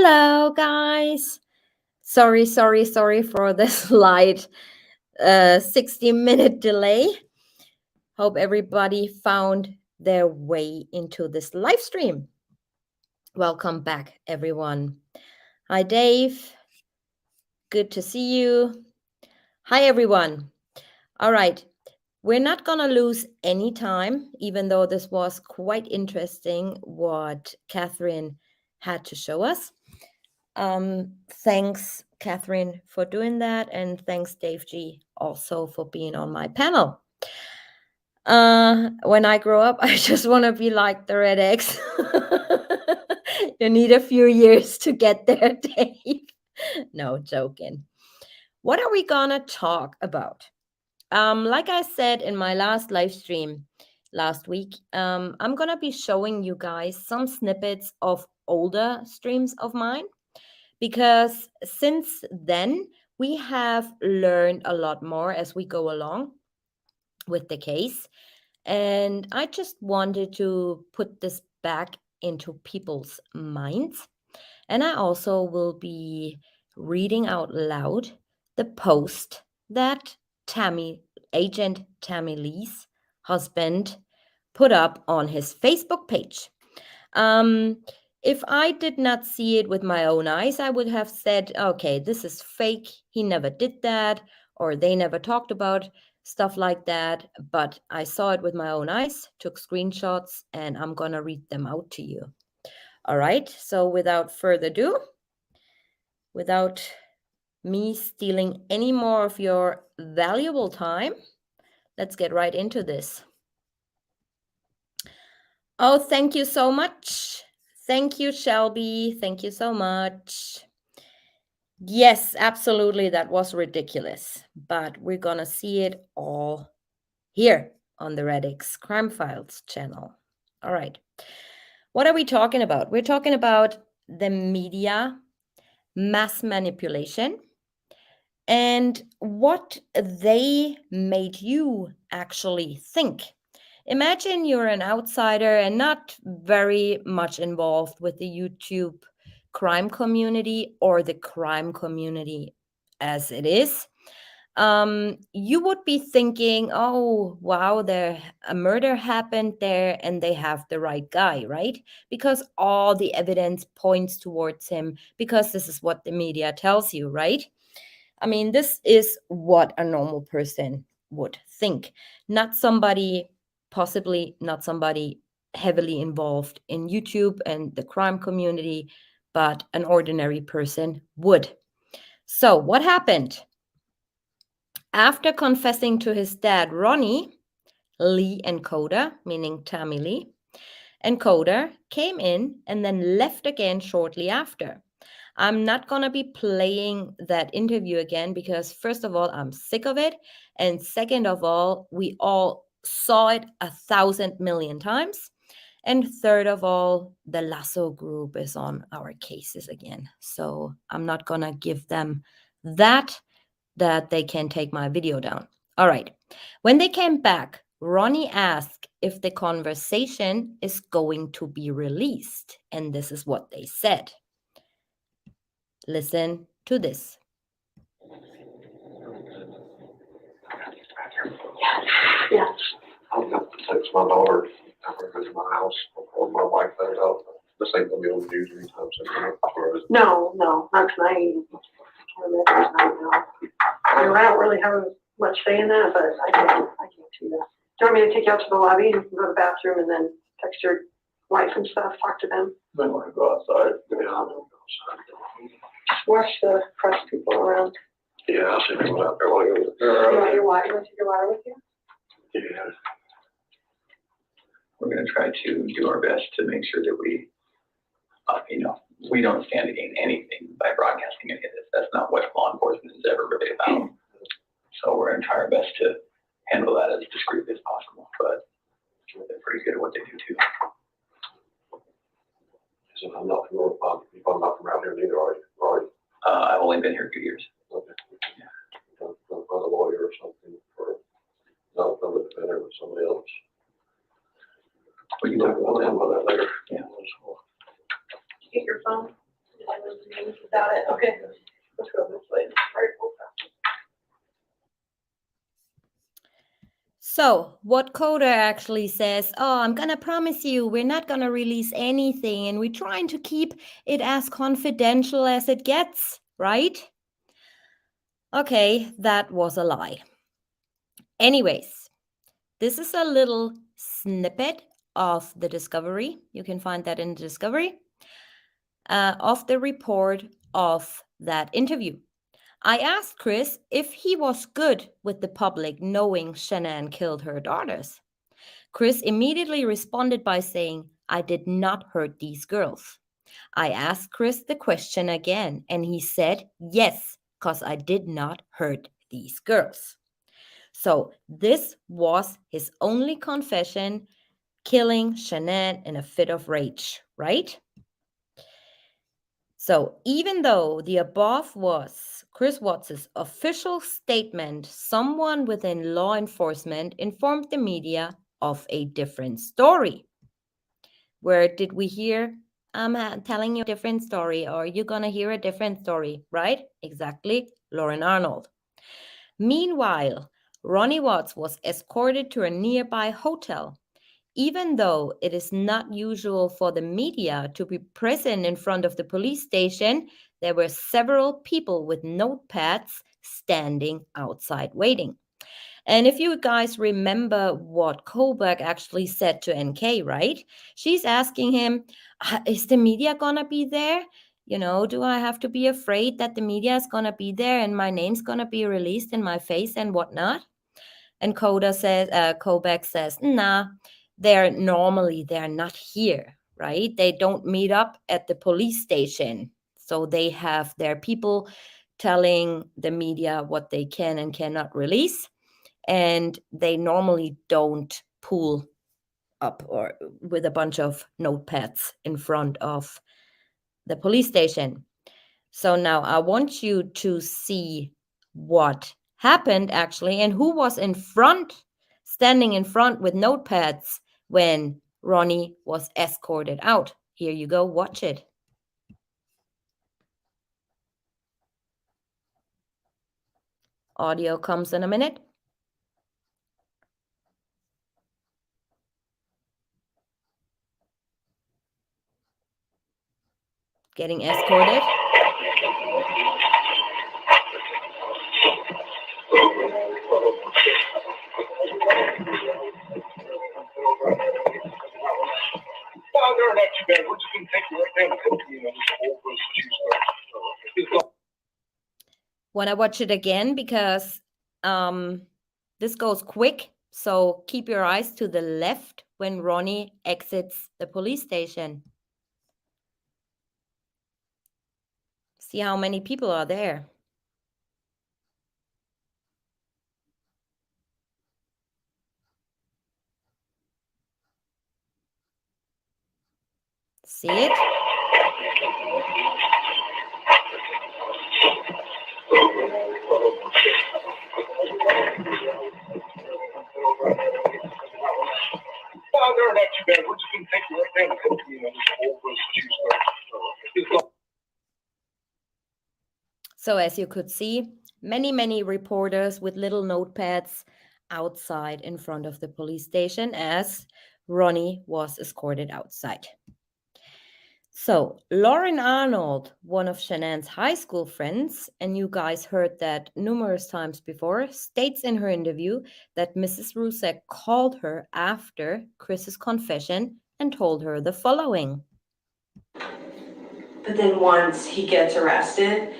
Hello, guys. Sorry for the slight 60-minute delay. Hope everybody found their way into this live stream. Welcome back, everyone. Hi, Dave. Good to see you. Hi, everyone. All right. We're not going to lose any time, even though this was quite interesting what Catherine had to show us. Thanks, Catherine, for doing that. And thanks, Dave G, also for being on my panel. When I grow up, I just want to be like the Red X. You need a few years to get there, Dave. No, joking. What are we gonna talk about? Like I said in my last live stream last week, I'm gonna be showing you guys some snippets of older streams of mine, because since then we have learned a lot more as we go along with the case. And I just wanted to put this back into people's minds. And I also will be reading out loud the post that Agent Tammy Lee's husband put up on his Facebook page. If I did not see it with my own eyes, I would have said, okay, this is fake. He never did that, or they never talked about stuff like that. But I saw it with my own eyes, took screenshots, and I'm going to read them out to you. All right. So without further ado, without me stealing any more of your valuable time, let's get right into this. Oh, thank you so much. Thank you, Shelby. Thank you so much. Yes, absolutely. That was ridiculous. But we're going to see it all here on the Red X Crime Files channel. All right. What are we talking about? We're talking about the media, mass manipulation, and what they made you actually think. Imagine you're an outsider and not very much involved with the YouTube crime community or the crime community as it is. You would be thinking, oh, wow, a murder happened there and they have the right guy, right? Because all the evidence points towards him, because this is what the media tells you, right? I mean, this is what a normal person would think. Possibly not somebody heavily involved in YouTube and the crime community, but an ordinary person would. So what happened? After confessing to his dad, Ronnie, Lee and Coda, meaning Tammy Lee, and Coda came in and then left again shortly after. I'm not going to be playing that interview again because, first of all, I'm sick of it. And second of all, we all saw it 1,000 million times. And third of all, the Lasso group is on our cases again. So I'm not going to give them that they can take my video down. All right. When they came back, Ronnie asked if the conversation is going to be released. And this is what they said. Listen to this. Yes. I'm going to text my daughter after I go to my house or my wife that out. This ain't going to be on the news anytime soon. No, not tonight. I don't really have much say in that, but I can't do that. Do you want me to take you out to the lobby and you can go to the bathroom and then text your wife and stuff, talk to them? I want to go outside. Yeah, I'm going to go outside. Watch the press people around. Yeah, I'll see people out there while I go. You want your water? You want to take your water with you? Yeah. We're going to try to do our best to make sure that we don't stand to gain anything by broadcasting any of this. That's not what law enforcement is ever really about. So we're going to try our best to handle that as discreetly as possible, but they're pretty good at what they do too. So I'm not from around here neither, are you? I've only been here 2 years. Okay. Yeah. Don't find a lawyer or something for not a defender with somebody else. We can talk about that later. Yeah. Get your phone. Got it, okay. Let's go this way. All right, cool. So what Coda actually says, oh, I'm gonna promise you we're not gonna release anything and we're trying to keep it as confidential as it gets, right? Okay, that was a lie. Anyways, this is a little snippet of the discovery. You can find that in the discovery of the report of that interview. I asked Chris if he was good with the public knowing Shanann killed her daughters. Chris immediately responded by saying, I did not hurt these girls. I asked Chris the question again, and he said, yes, because I did not hurt these girls. So this was his only confession, killing Shanann in a fit of rage, right? So even though the above was Chris Watts' official statement, someone within law enforcement informed the media of a different story. Where did we hear, I'm telling you a different story, or you're going to hear a different story, right? Exactly, Lauren Arnold. Meanwhile, Ronnie Watts was escorted to a nearby hotel. Even though it is not usual for the media to be present in front of the police station, there were several people with notepads standing outside waiting. And if you guys remember what Kohlberg actually said to NK, right? She's asking him, is the media gonna be there? You know, do I have to be afraid that the media is gonna be there and my name's gonna be released in my face and whatnot? And Kohlberg says, nah, they're not here, right? They don't meet up at the police station. So they have their people telling the media what they can and cannot release. And they normally don't pull up or with a bunch of notepads in front of the police station. So now I want you to see what happened actually and who was standing in front with notepads when Ronnie was escorted out. Here you go, watch it. Audio comes in a minute. Getting escorted. Want to watch it again because this goes quick. So keep your eyes to the left when Ronnie exits the police station. See how many people are there. See it? So as you could see, many reporters with little notepads outside in front of the police station as Ronnie was escorted outside. So Lauren Arnold, one of Shanann's high school friends, and you guys heard that numerous times before, states in her interview that Mrs. Rusek called her after Chris's confession and told her the following. But then once he gets arrested,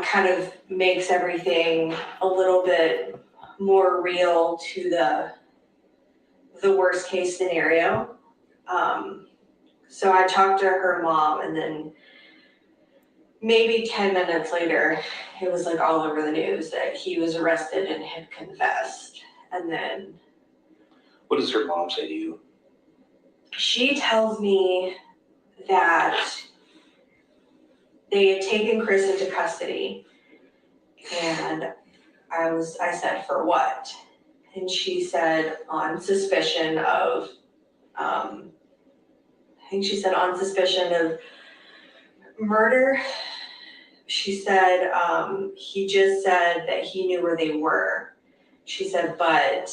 kind of makes everything a little bit more real to the worst case scenario. So I talked to her mom, and then maybe 10 minutes later, it was like all over the news that he was arrested and had confessed. And then what does her mom say to you? She tells me that they had taken Chris into custody, and I said, for what? And she said, on suspicion of, Murder, she said, he just said that he knew where they were. She said, but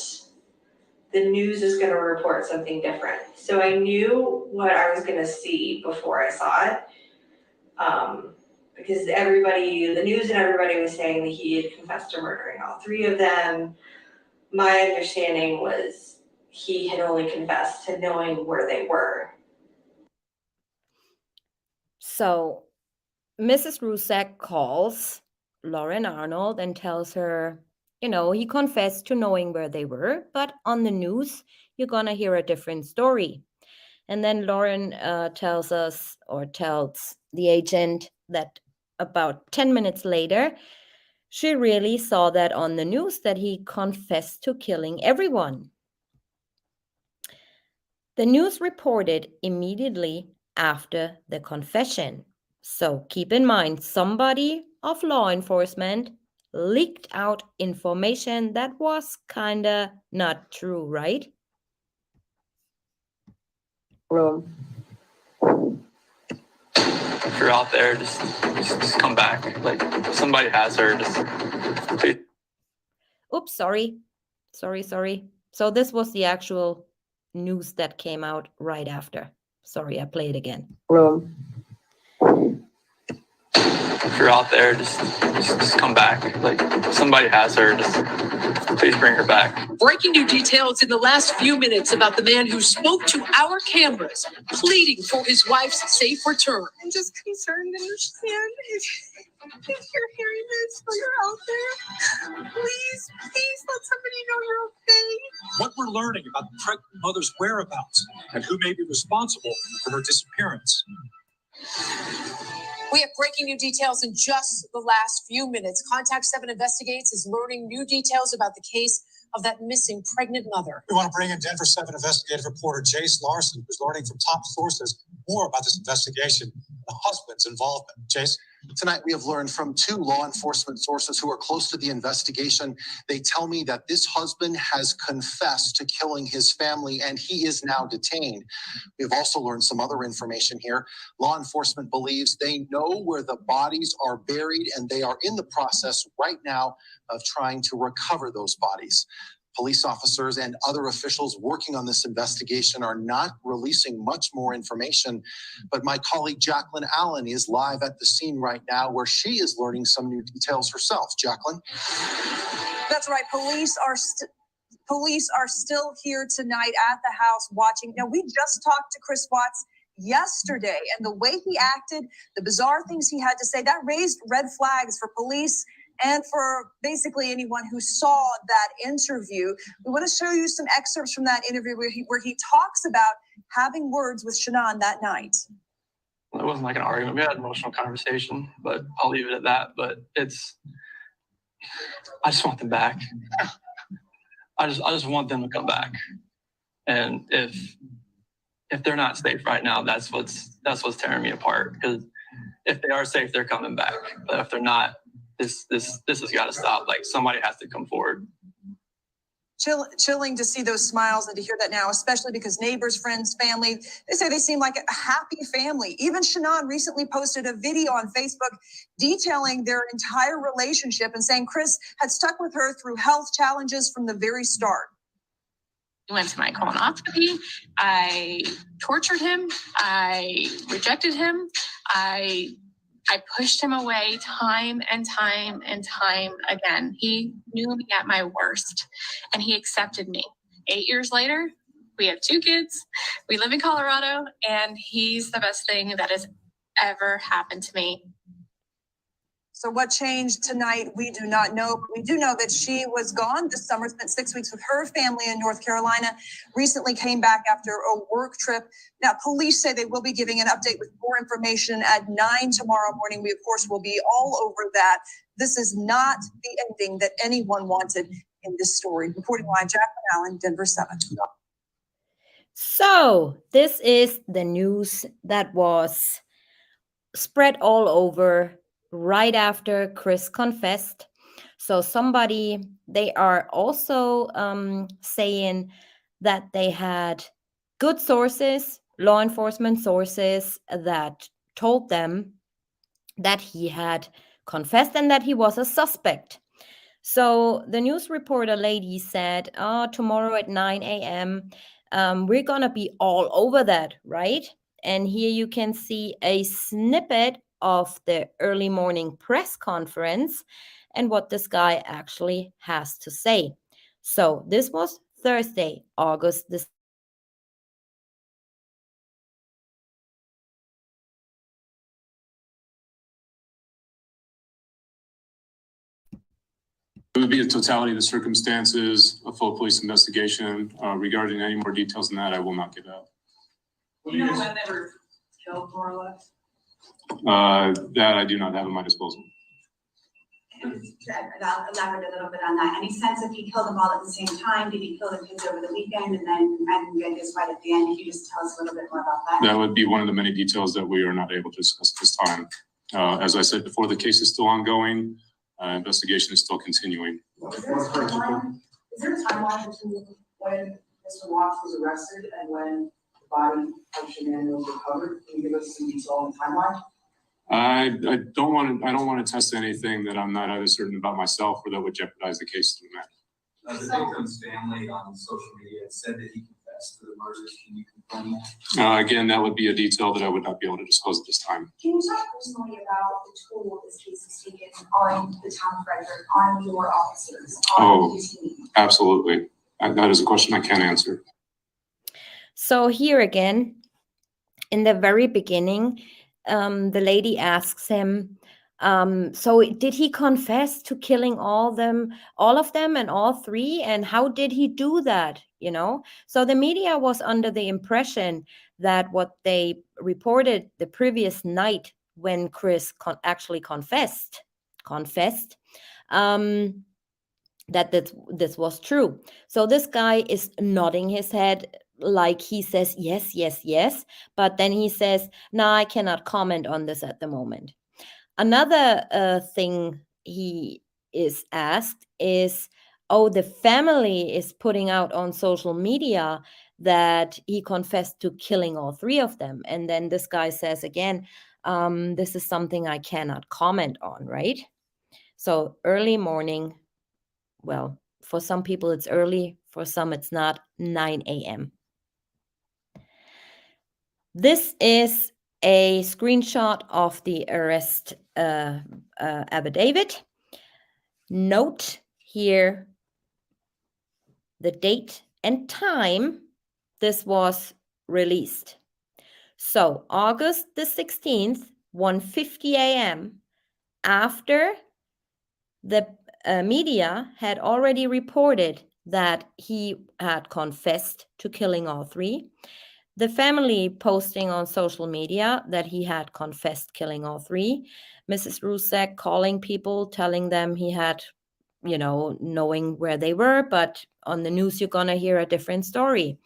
the news is gonna report something different. So I knew what I was gonna see before I saw it. Because everybody, the news and everybody was saying that he had confessed to murdering all three of them. My understanding was he had only confessed to knowing where they were. So Mrs. Rusak calls Lauren Arnold and tells her, he confessed to knowing where they were, but on the news, you're going to hear a different story. And then Lauren tells the agent that about 10 minutes later, she really saw that on the news that he confessed to killing everyone. The news reported immediately after the confession. So keep in mind, somebody of law enforcement leaked out information that was kinda not true, right? If you're out there, just come back. Like, if somebody has her, just please. Oops, sorry. So this was the actual news that came out right after. Sorry, I played again. If you're out there, just come back. Like, if somebody has her, just please bring her back. Breaking new details in the last few minutes about the man who spoke to our cameras, pleading for his wife's safe return. I'm just concerned and understand if you're hearing this or you're out there, please let somebody know you're okay. What we're learning about the pregnant mother's whereabouts and who may be responsible for her disappearance. We have breaking new details in just the last few minutes. Contact 7 Investigates is learning new details about the case of that missing pregnant mother. We want to bring in Denver 7 investigative reporter Jace Larson, who's learning from top sources more about this investigation and the husband's involvement. Jace? Tonight, we have learned from 2 law enforcement sources who are close to the investigation. They tell me that this husband has confessed to killing his family and he is now detained. We've also learned some other information here. Law enforcement believes they know where the bodies are buried and they are in the process right now of trying to recover those bodies. Police officers and other officials working on this investigation are not releasing much more information, but my colleague Jacqueline Allen is live at the scene right now where she is learning some new details herself. Jacqueline? That's right. Police are still here tonight at the house watching. Now, we just talked to Chris Watts yesterday, and the way he acted, the bizarre things he had to say, that raised red flags for police and for basically anyone who saw that interview. We want to show you some excerpts from that interview where he talks about having words with Shannon that night. It wasn't like an argument. We had an emotional conversation, but I'll leave it at that. But I just want them back. I just want them to come back. And if they're not safe right now, that's what's tearing me apart. Because if they are safe, they're coming back. But if they're not, this has got to stop. Like, somebody has to come forward. Chilling to see those smiles and to hear that now, especially because neighbors, friends, family, they say they seem like a happy family. Even Shannon recently posted a video on Facebook detailing their entire relationship and saying Chris had stuck with her through health challenges from the very start. He went to my colonoscopy. I tortured him. I rejected him. I pushed him away time and time again. He knew me at my worst, and he accepted me. 8 years later, we have 2 kids. We live in Colorado, and he's the best thing that has ever happened to me. So what changed tonight, we do not know. We do know that she was gone this summer, spent 6 weeks with her family in North Carolina, recently came back after a work trip. Now, police say they will be giving an update with more information at 9 tomorrow morning. We, of course, will be all over that. This is not the ending that anyone wanted in this story. Reporting live, Jacqueline Allen, Denver 7. So this is the news that was spread all over right after Chris confessed. So they are also saying that they had good sources, law enforcement sources that told them that he had confessed and that he was a suspect. So the news reporter lady said, tomorrow at 9 a.m., we're going to be all over that, right? And here you can see a snippet of the early morning press conference and what this guy actually has to say. So this was Thursday, August the It would be a totality of the circumstances, a full police investigation. Regarding any more details than that, I will not give out. Do you know when they were killed, more or less? That I do not have at my disposal. I'll elaborate a little bit on that. Any sense if he killed them all at the same time? Did he kill the kids over the weekend and then get this right at the end? Can you just tell us a little bit more about that? That would be one of the many details that we are not able to discuss at this time. As I said before, the case is still ongoing. Investigation is still continuing. Is there a timeline between when Mr. Watts was arrested and when the body of Shanann was recovered? Can you give us some detail on the timeline? I don't want to test anything that I'm not either certain about myself or that would jeopardize the case to the matter. The victim's family on social media said that he confessed to the murders. Can you confirm that? Again, that would be a detail that I would not be able to disclose at this time. Can you talk personally about the toll this case has taken on the town of Frederick, on your officers, on your team? Absolutely. That is a question I can't answer. So here again, in the very beginning, the lady asks him, so did he confess to killing all of them and all three? And how did he do that? You know, so the media was under the impression that what they reported the previous night when Chris actually confessed, that this was true. So this guy is nodding his head like he says, yes, yes, yes. But then he says, no, I cannot comment on this at the moment. Another thing he is asked is, the family is putting out on social media that he confessed to killing all three of them. And then this guy says again, this is something I cannot comment on, right? So early morning, well, for some people it's early, for some it's not, 9 a.m. This is a screenshot of the arrest affidavit. Note here the date and time this was released. So August the 16th, 1:50 a.m., after the media had already reported that he had confessed to killing all three. The family posting on social media that he had confessed killing all three. Mrs. Rusek calling people, telling them he had, knowing where they were, but on the news you're gonna hear a different story.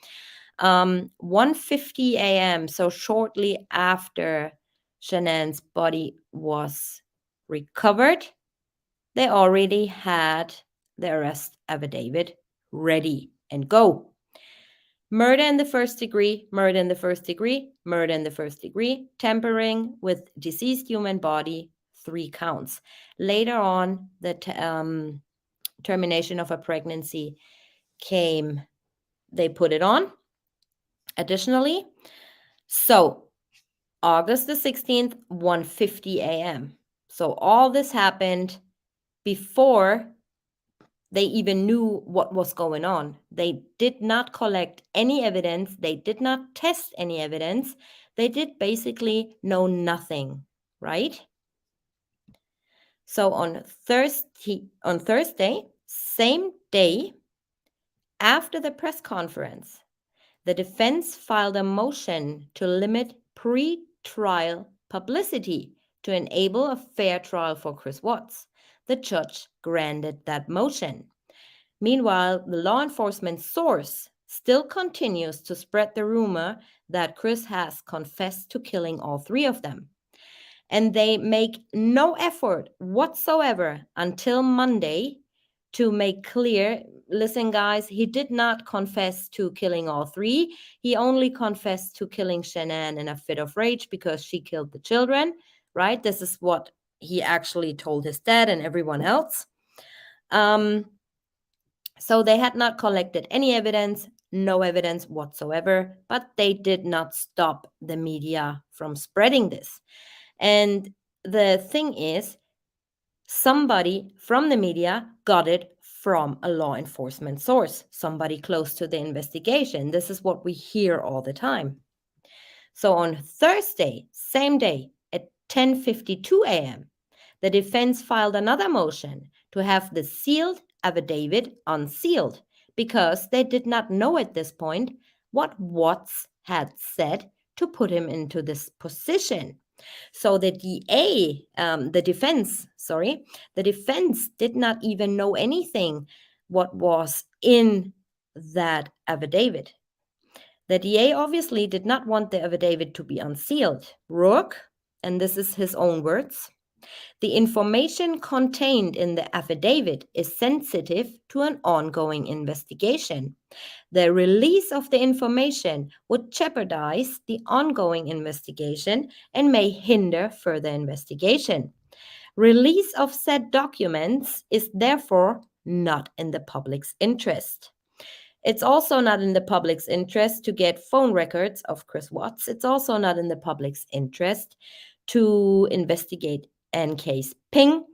1:50 a.m., so shortly after Shanann's body was recovered, they already had the arrest affidavit ready and go. Murder in the first degree, murder in the first degree, murder in the first degree, tampering with deceased human body, 3 counts. Later on, the termination of a pregnancy came, they put it on additionally. So August the 16th, 1:50 a.m. So all this happened before they even knew what was going on. They did not collect any evidence. They did not test any evidence. They did basically know nothing, right? So on Thursday, same day, after the press conference, the defense filed a motion to limit pre-trial publicity to enable a fair trial for Chris Watts. The judge granted that motion. Meanwhile, the law enforcement source still continues to spread the rumor that Chris has confessed to killing all 3 of them. And they make no effort whatsoever until Monday to make clear, listen, guys, he did not confess to killing all 3. He only confessed to killing Shanann in a fit of rage because she killed the children. right? This is what he actually told his dad and everyone else. So they had not collected any evidence, no evidence whatsoever, but they did not stop the media from spreading this. And the thing is, somebody from the media got it from a law enforcement source, somebody close to the investigation. This is what we hear all the time. So on Thursday, same day, at 10:52 a.m., the defense filed another motion to have the sealed affidavit unsealed because they did not know at this point what Watts had said to put him into this position. So the defense did not even know anything what was in that affidavit. The DA obviously did not want the affidavit to be unsealed. Rourke, and this is his own words, the information contained in the affidavit is sensitive to an ongoing investigation. The release of the information would jeopardize the ongoing investigation and may hinder further investigation. Release of said documents is therefore not in the public's interest. It's also not in the public's interest to get phone records of Chris Watts. It's also not in the public's interest to investigate case Ping.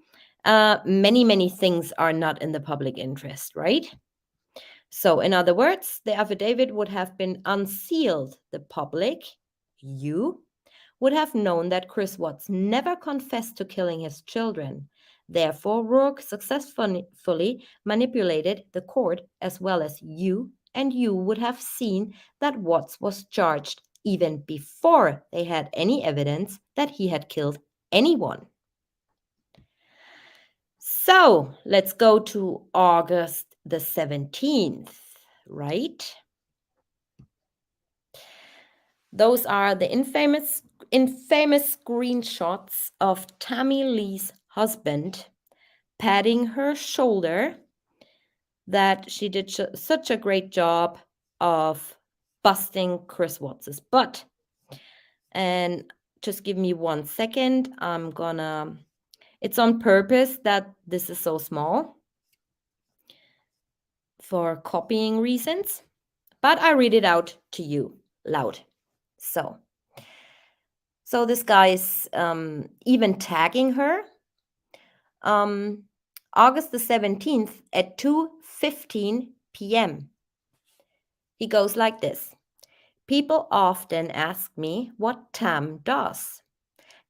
Many things are not in the public interest, right? So in other words, the affidavit would have been unsealed. The public, you, would have known that Chris Watts never confessed to killing his children. Therefore, Rourke successfully manipulated the court as well as you, and you would have seen that Watts was charged even before they had any evidence that he had killed anyone. So let's go to August the 17th, right? Those are the infamous screenshots of Tammy Lee's husband patting her shoulder that she did such a great job of busting Chris Watts' butt. And just give me 1 second. It's on purpose that this is so small for copying reasons, but I read it out to you loud. So this guy is even tagging her. August the 17th at 2:15 p.m. He goes like this. People often ask me what Tam does.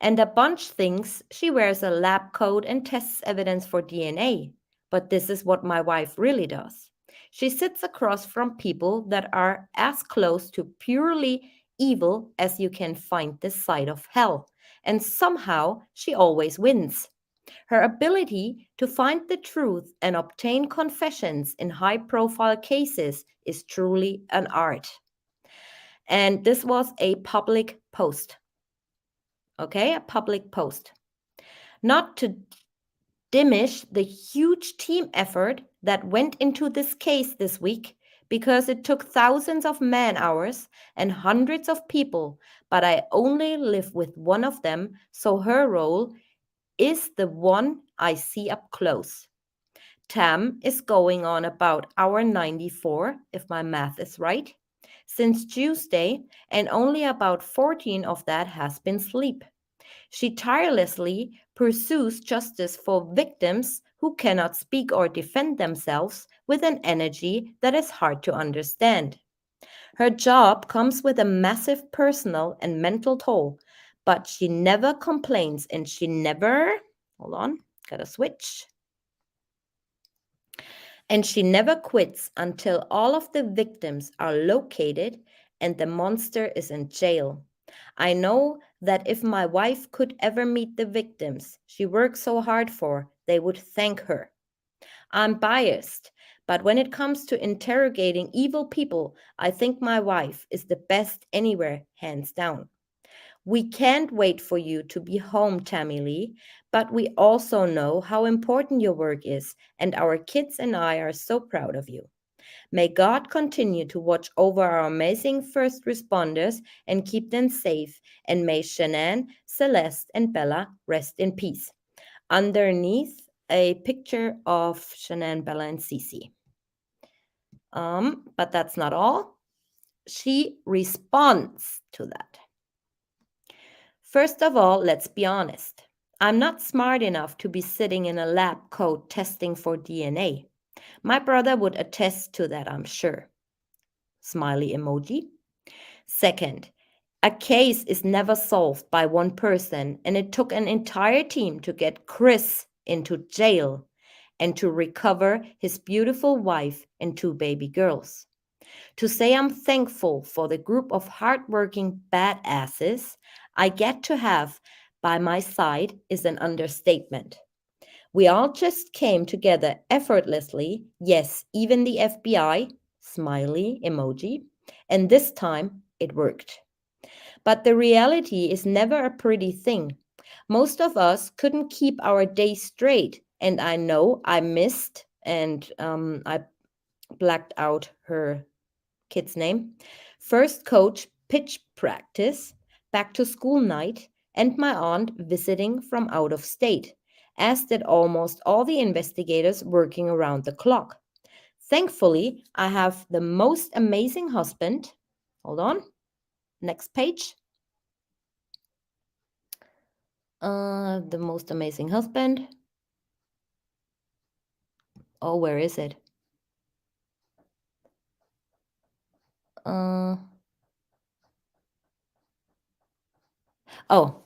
And a bunch thinks she wears a lab coat and tests evidence for DNA. But this is what my wife really does. She sits across from people that are as close to purely evil as you can find this side of hell. And somehow she always wins. Her ability to find the truth and obtain confessions in high-profile cases is truly an art. And this was a public post. Okay, a public post. Not to diminish the huge team effort that went into this case this week, because it took thousands of man-hours and hundreds of people, but I only live with one of them, so her role is the one I see up close. Tam is going on about hour 94, if my math is right, since Tuesday, and only about 14 of that has been sleep. She tirelessly pursues justice for victims who cannot speak or defend themselves with an energy that is hard to understand. Her job comes with a massive personal and mental toll, but she never complains and she never, hold on, gotta switch. And she never quits until all of the victims are located and the monster is in jail. I know that if my wife could ever meet the victims she worked so hard for, they would thank her. I'm biased, but when it comes to interrogating evil people, I think my wife is the best anywhere, hands down. We can't wait for you to be home, Tammy Lee, but we also know how important your work is, and our kids and I are so proud of you. May God continue to watch over our amazing first responders and keep them safe. And may Shanann, Celeste, and Bella rest in peace. Underneath, a picture of Shanann, Bella, and Cece. But that's not all. She responds to that. First of all, let's be honest. I'm not smart enough to be sitting in a lab coat testing for DNA. My brother would attest to that, I'm sure. Smiley emoji. Second, a case is never solved by one person, and it took an entire team to get Chris into jail and to recover his beautiful wife and 2 baby girls. To say I'm thankful for the group of hardworking badasses I get to have by my side is an understatement. We all just came together effortlessly, yes, even the FBI, smiley emoji, and this time it worked. But the reality is never a pretty thing. Most of us couldn't keep our day straight, and I know I missed and I blacked out her kid's name. First coach pitch practice, back to school night, and my aunt visiting from out of state, as did almost all the investigators working around the clock. Thankfully, I have the most amazing husband. Hold on. Next page. The most amazing husband. Oh, where is it? Oh,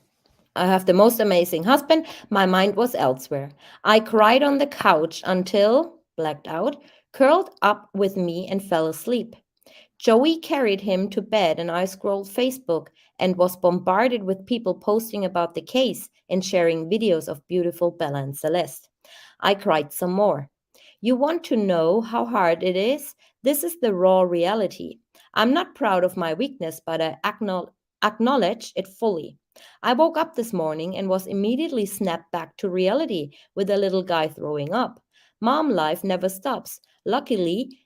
I have the most amazing husband. My mind was elsewhere. I cried on the couch until, blacked out, curled up with me and fell asleep. Joey carried him to bed and I scrolled Facebook and was bombarded with people posting about the case and sharing videos of beautiful Bella and Celeste. I cried some more. You want to know how hard it is? This is the raw reality. I'm not proud of my weakness, but I acknowledge it fully. I woke up this morning and was immediately snapped back to reality with a little guy throwing up. Mom life never stops. Luckily,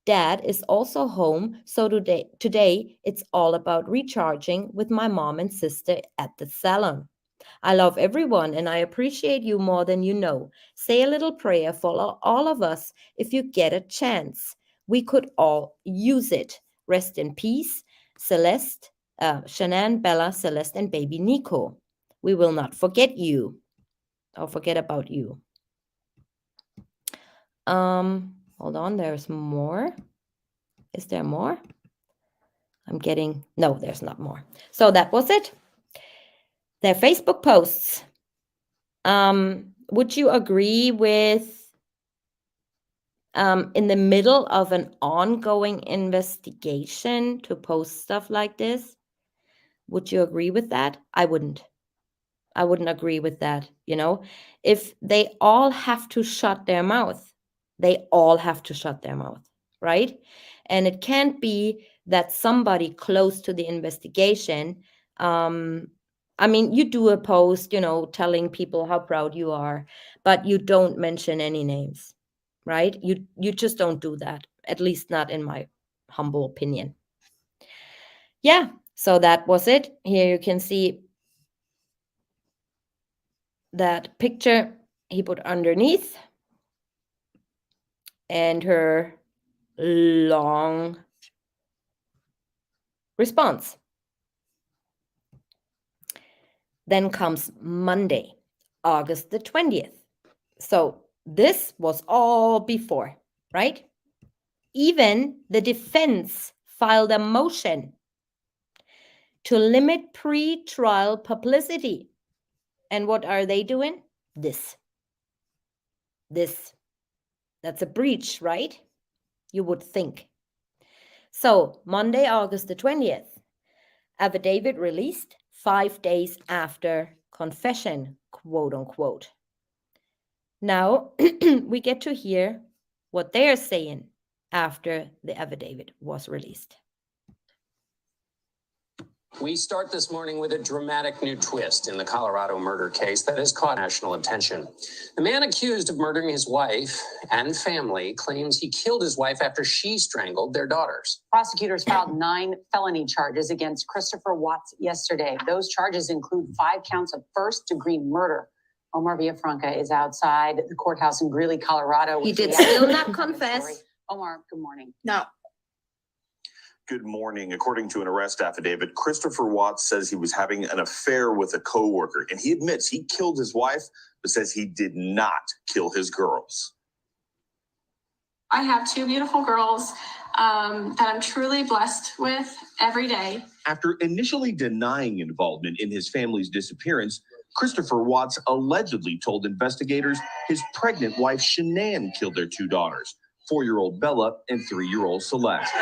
Dad is also home, so today it's all about recharging with my mom and sister at the salon. I love everyone and I appreciate you more than you know. Say a little prayer for all of us if you get a chance. We could all use it. Rest in peace, Celeste, Shanann, Bella, Celeste, and baby Nico. We will not forget you or forget about you. Hold on, there's more. Is there more? No, there's not more. So that was it. Their Facebook posts. Would you agree with in the middle of an ongoing investigation to post stuff like this? Would you agree with that? I wouldn't. I wouldn't agree with that. If they all have to shut their mouth, they all have to shut their mouth, right? And it can't be that somebody close to the investigation, you do a post, telling people how proud you are, but you don't mention any names, right? You just don't do that, at least not in my humble opinion. Yeah, so that was it. Here you can see that picture he put underneath and her long response. Then comes Monday, August the 20th. So this was all before, right? Even the defense filed a motion to limit pre-trial publicity. And what are they doing? This. That's a breach, right? You would think. So Monday, August the 20th, affidavit released 5 days after confession, quote unquote. Now we get to hear what they're saying after the affidavit was released. We start this morning with a dramatic new twist in the Colorado murder case that has caught national attention. The man accused of murdering his wife and family claims he killed his wife after she strangled their daughters. Prosecutors filed 9 felony charges against Christopher Watts yesterday. Those charges include 5 counts of first-degree murder. Omar Villafranca is outside the courthouse in Greeley, Colorado. He did still not confess. Omar, good morning. No. Good morning. According to an arrest affidavit, Christopher Watts says he was having an affair with a coworker, and he admits he killed his wife, but says he did not kill his girls. I have 2 beautiful girls that I'm truly blessed with every day. After initially denying involvement in his family's disappearance, Christopher Watts allegedly told investigators his pregnant wife, Shanann, killed their 2 daughters, 4-year-old Bella and 3-year-old Celeste.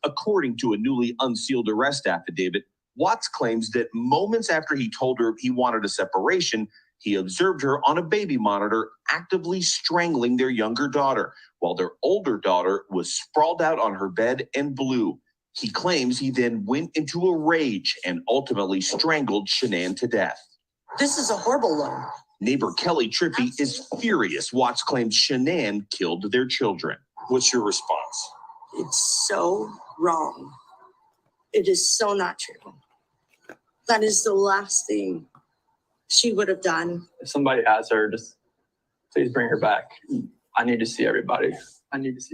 According to a newly unsealed arrest affidavit, Watts claims that moments after he told her he wanted a separation, he observed her on a baby monitor actively strangling their younger daughter, while their older daughter was sprawled out on her bed and blue. He claims he then went into a rage and ultimately strangled Shanann to death. This is a horrible one. Neighbor Kelly Trippy is furious Watts claims Shanann killed their children. What's your response? It's so wrong. It is so not true. That is the last thing she would have done. If somebody has her, just please bring her back. I need to see everybody.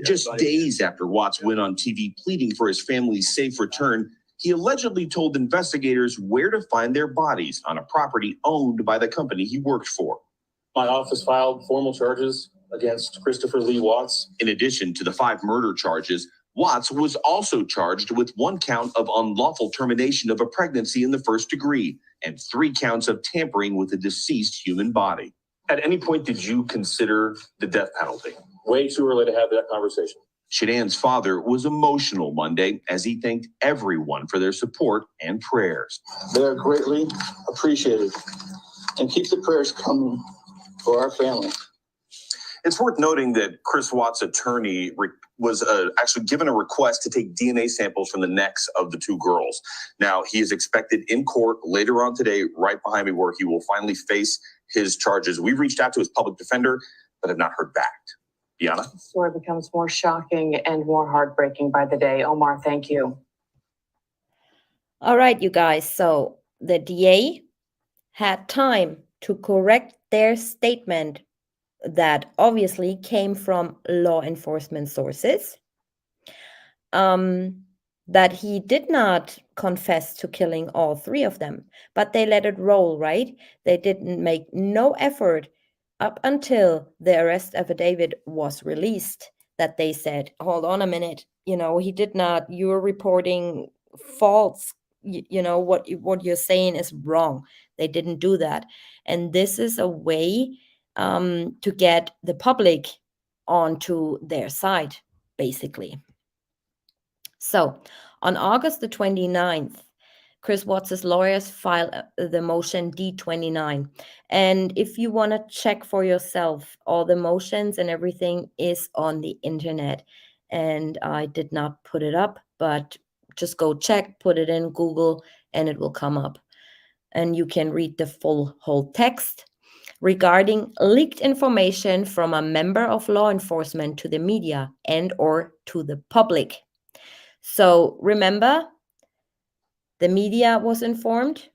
Just days after Watts went on TV pleading for his family's safe return, he allegedly told investigators where to find their bodies on a property owned by the company he worked for. My office filed formal charges against Christopher Lee Watts. In addition to the 5 murder charges, Watts was also charged with 1 count of unlawful termination of a pregnancy in the 1st degree and 3 counts of tampering with a deceased human body. At any point, did you consider the death penalty? Way too early to have that conversation. Shanann's father was emotional Monday as he thanked everyone for their support and prayers. They are greatly appreciated, and keep the prayers coming for our family. It's worth noting that Chris Watts' attorney was actually given a request to take DNA samples from the necks of the 2 girls. Now, he is expected in court later on today, right behind me, where he will finally face his charges. We've reached out to his public defender, but have not heard back. Bianna? The story becomes more shocking and more heartbreaking by the day. Omar, thank you. All right, you guys. So the DA had time to correct their statement that obviously came from law enforcement sources, that he did not confess to killing all 3 of them, but they let it roll, right? They didn't make no effort up until the arrest affidavit was released that they said, hold on a minute, he did not, you're reporting false, what you're saying is wrong. They didn't do that. And this is a way to get the public onto their side, basically. So on August the 29th, Chris Watts' lawyers filed the motion D29. And if you want to check for yourself, all the motions and everything is on the internet. And I did not put it up, but just go check, put it in Google, and it will come up. And you can read the whole text regarding leaked information from a member of law enforcement to the media and or to the public. So remember, the media was informed,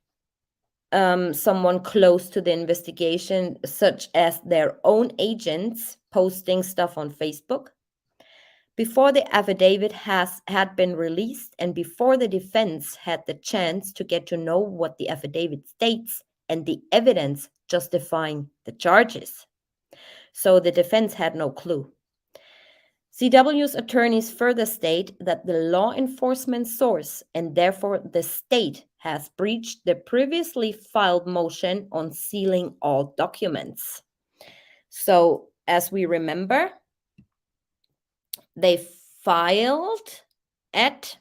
someone close to the investigation, such as their own agents posting stuff on Facebook. Before the affidavit had been released and before the defense had the chance to get to know what the affidavit states and the evidence justifying the charges. So the defense had no clue. CW's attorneys further state that the law enforcement source and therefore the state has breached the previously filed motion on sealing all documents. So as we remember, they filed at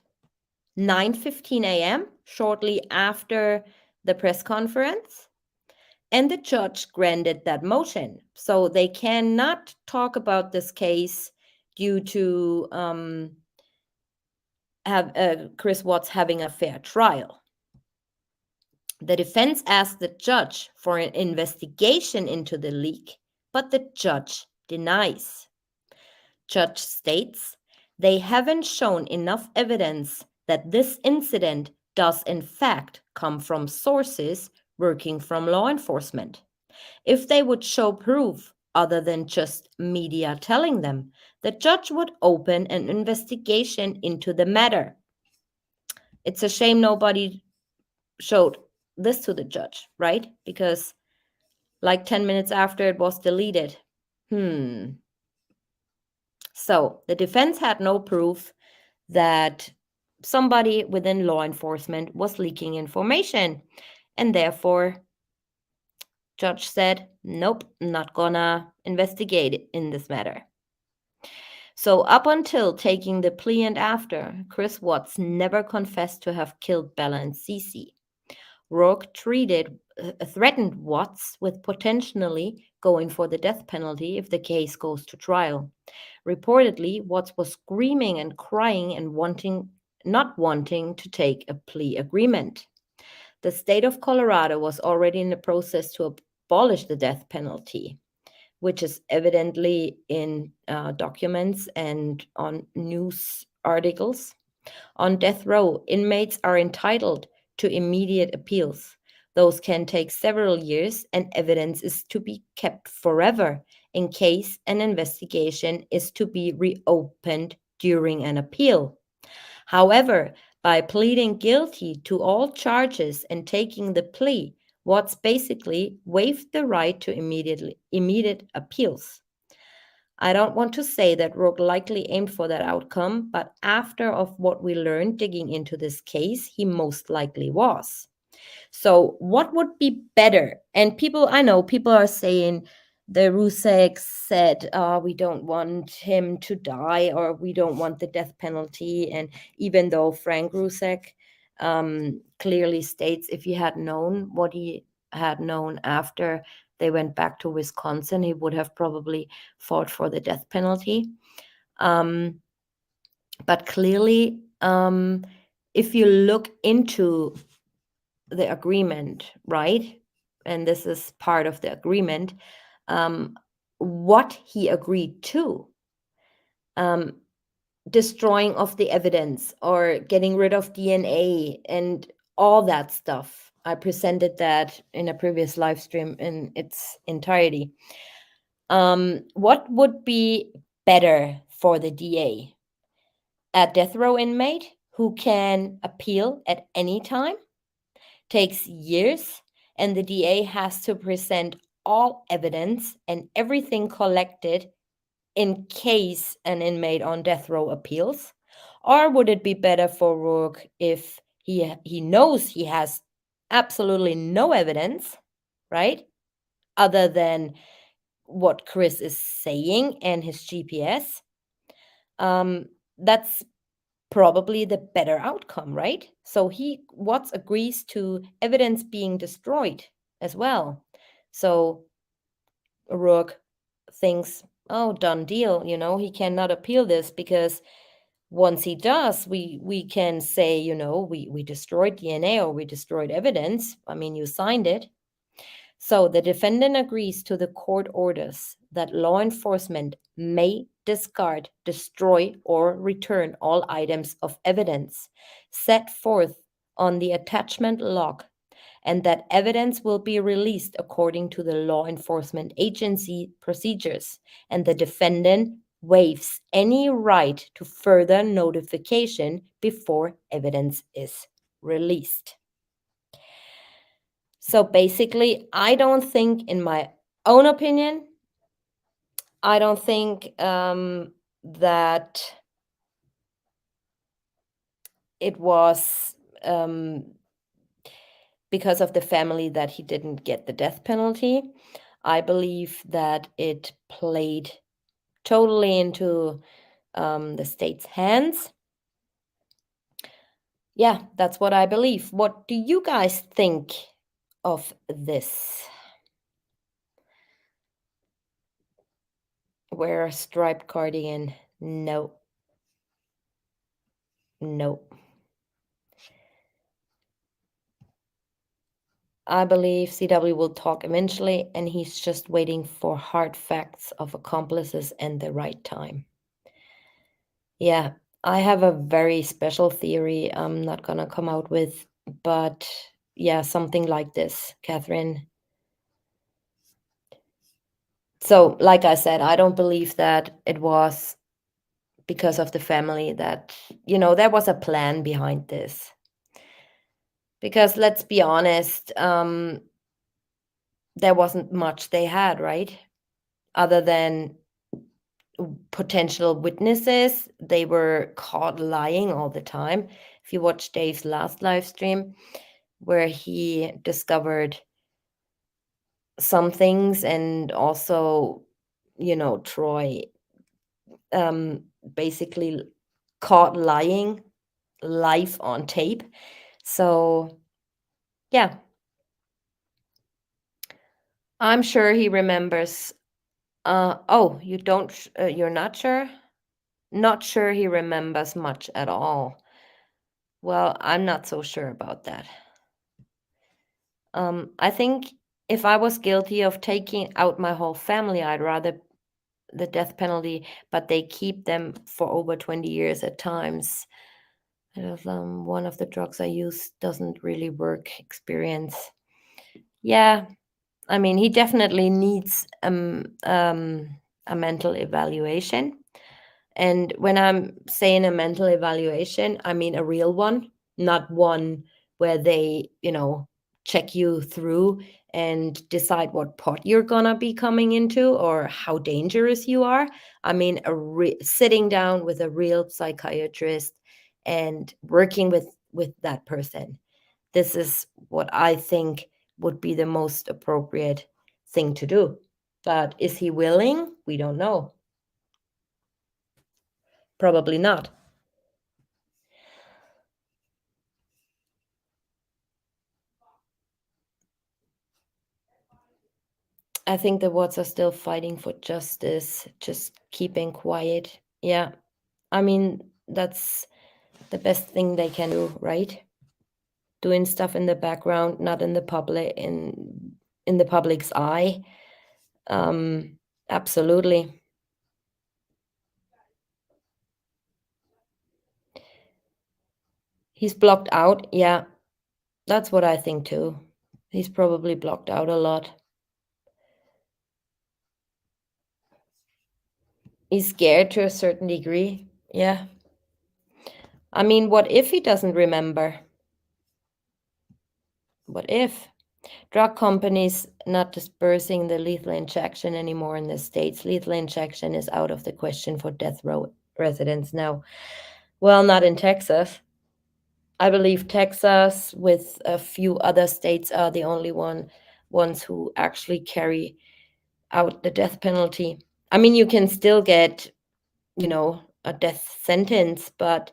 9:15 a.m. shortly after the press conference, and the judge granted that motion. So they cannot talk about this case due to Chris Watts having a fair trial. The defense asked the judge for an investigation into the leak, but the judge denies. Judge states they haven't shown enough evidence that this incident does in fact come from sources working from law enforcement. If they would show proof other than just media telling them, the judge would open an investigation into the matter. It's a shame nobody showed this to the judge, right? Because like 10 minutes after it was deleted. So the defense had no proof that somebody within law enforcement was leaking information, and therefore judge said, nope, not gonna investigate in this matter. So up until taking the plea and after, Chris Watts never confessed to have killed Bella and Cece. Rourke threatened Watts with potentially going for the death penalty if the case goes to trial. Reportedly, Watts was screaming and crying and not wanting to take a plea agreement. The state of Colorado was already in the process to abolish the death penalty, which is evidently in documents and on news articles. On death row, inmates are entitled to immediate appeals. Those can take several years, and evidence is to be kept forever in case an investigation is to be reopened during an appeal. However, by pleading guilty to all charges and taking the plea, Watts basically waived the right to immediate appeals. I don't want to say that Rourke likely aimed for that outcome, but after of what we learned digging into this case, he most likely was. So what would be better? And I know people are saying the Rusek said, we don't want him to die, or we don't want the death penalty. And even though Frank Rusek clearly states if he had known what he had known after they went back to Wisconsin, he would have probably fought for the death penalty. But clearly, if you look into the agreement, right? And this is part of the agreement, what he agreed to, destroying of the evidence or getting rid of DNA and all that stuff. I presented that in a previous live stream in its entirety. What would be better for the DA? A death row inmate who can appeal at any time, takes years, and the DA has to present all evidence and everything collected in case an inmate on death row appeals? Or would it be better for Rourke if he knows he has absolutely no evidence, right? Other than what Chris is saying and his GPS. That's probably the better outcome, right? So Watts agrees to evidence being destroyed as well. So Rourke thinks, oh, done deal, he cannot appeal this, because once he does, we can say, we destroyed DNA or we destroyed evidence. I mean, you signed it. So the defendant agrees to the court orders that law enforcement may discard, destroy, or return all items of evidence set forth on the attachment log, and that evidence will be released according to the law enforcement agency procedures, and the defendant waives any right to further notification before evidence is released. So basically, I don't think, in my own opinion, I don't think that it was because of the family that he didn't get the death penalty. I believe that it played totally into the state's hands. Yeah, that's what I believe. What do you guys think of this? Wear a striped cardigan? No. No. I believe CW will talk eventually, and he's just waiting for hard facts of accomplices and the right time. Yeah, I have a very special theory I'm not gonna come out with, but yeah, something like this, Catherine. So, like I said, I don't believe that it was because of the family that, there was a plan behind this. Because let's be honest, there wasn't much they had, right? Other than potential witnesses, they were caught lying all the time. If you watch Dave's last live stream, where he discovered some things, and also, Troy basically caught lying live on tape. So, yeah, I'm sure he remembers. Oh, you don't, you're not sure? Not sure he remembers much at all. Well, I'm not so sure about that. I think if I was guilty of taking out my whole family, I'd rather the death penalty, but they keep them for over 20 years at times. One of the drugs I use doesn't really work experience. Yeah, I mean, he definitely needs a mental evaluation. And when I'm saying a mental evaluation, I mean a real one, not one where they, check you through and decide what pot you're gonna be coming into or how dangerous you are. I mean, sitting down with a real psychiatrist and working with that person. This is what I think would be the most appropriate thing to do. But is he willing? We don't know. Probably not. I think the Watts are still fighting for justice, just keeping quiet. Yeah. I mean, that's the best thing they can do, right? Doing stuff in the background, not in the public, in the public's eye. Absolutely. He's blocked out. Yeah. That's what I think too. He's probably blocked out a lot. He's scared to a certain degree. Yeah. I mean, what if he doesn't remember? What if? Drug companies not dispersing the lethal injection anymore in the States. Lethal injection is out of the question for death row residents now. Well, not in Texas. I believe Texas, with a few other states, are the only ones who actually carry out the death penalty. I mean, you can still get, a death sentence, but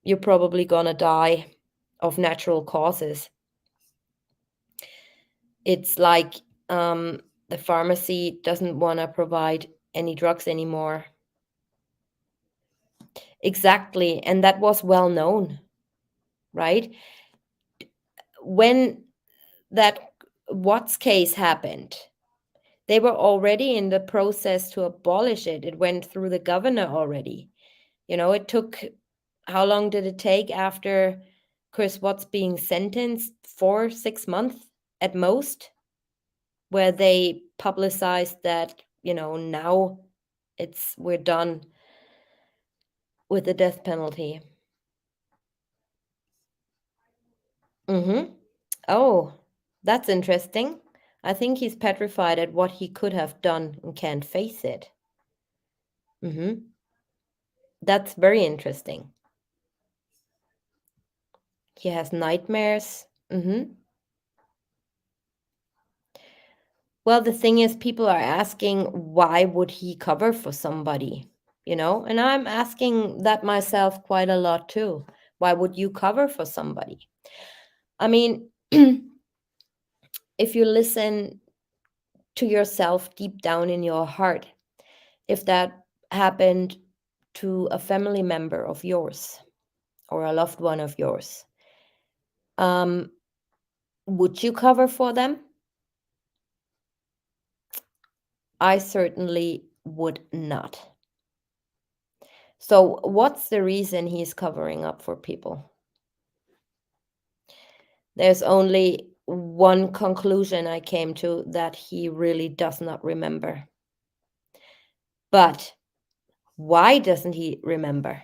you're probably gonna die of natural causes. It's like the pharmacy doesn't want to provide any drugs anymore. Exactly. And that was well known, right? When that Watts case happened, they were already in the process to abolish it. It went through the governor already. It took, how long did it take after Chris Watts being sentenced? 4-6 months at most, where they publicized that, now we're done with the death penalty. Oh, that's interesting. I think he's petrified at what he could have done and can't face it. That's very interesting. He has nightmares. Well, the thing is, people are asking, why would he cover for somebody? And I'm asking that myself quite a lot too. Why would you cover for somebody? I mean, if you listen to yourself deep down in your heart, if that happened to a family member of yours, or a loved one of yours, would you cover for them? I certainly would not. So what's the reason he's covering up for people? There's only one conclusion I came to, that he really does not remember. But why doesn't he remember?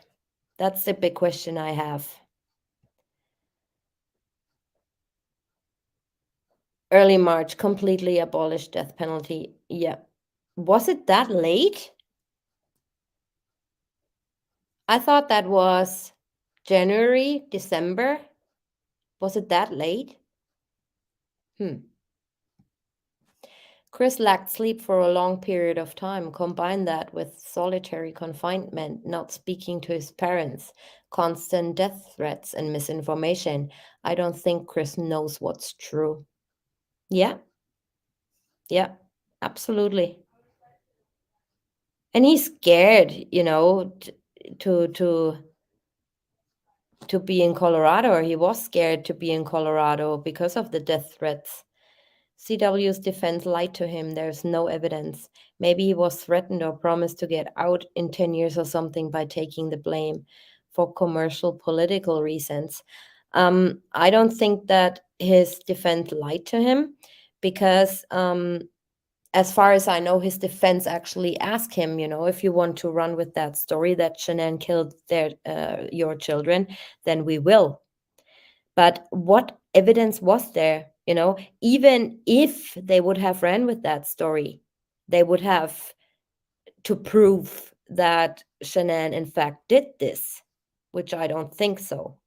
That's the big question I have. Early March, completely abolished death penalty. Yeah. Was it that late? I thought that was January, December. Was it that late? Chris lacked sleep for a long period of time. Combine that with solitary confinement, not speaking to his parents, constant death threats, and misinformation. I don't think Chris knows what's true. Yeah. Yeah, absolutely. And he's scared, to be in Colorado, or he was scared to be in Colorado because of the death threats. CW's defense lied to him. There's no evidence. Maybe he was threatened or promised to get out in 10 years or something by taking the blame for commercial political reasons. I don't think that his defense lied to him, because as far as I know, his defense actually asked him, if you want to run with that story that Shanann killed your children, then we will. But what evidence was there? Even if they would have ran with that story, they would have to prove that Shanann in fact did this, which I don't think so.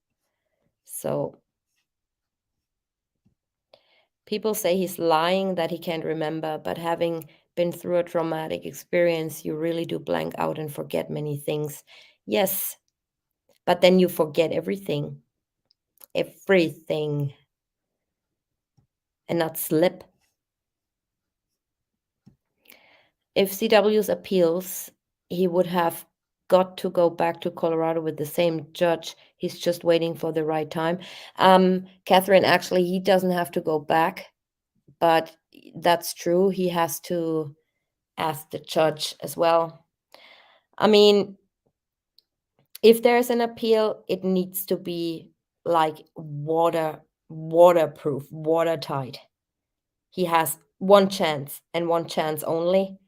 So people say he's lying, that he can't remember, but having been through a traumatic experience, you really do blank out and forget many things. Yes, but then you forget everything, and not slip. If CW's appeals, he would have got to go back to Colorado with the same judge. He's just waiting for the right time. Catherine, actually, he doesn't have to go back, but that's true. He has to ask the judge as well. I mean, if there's an appeal, it needs to be like waterproof, watertight. He has one chance and one chance only.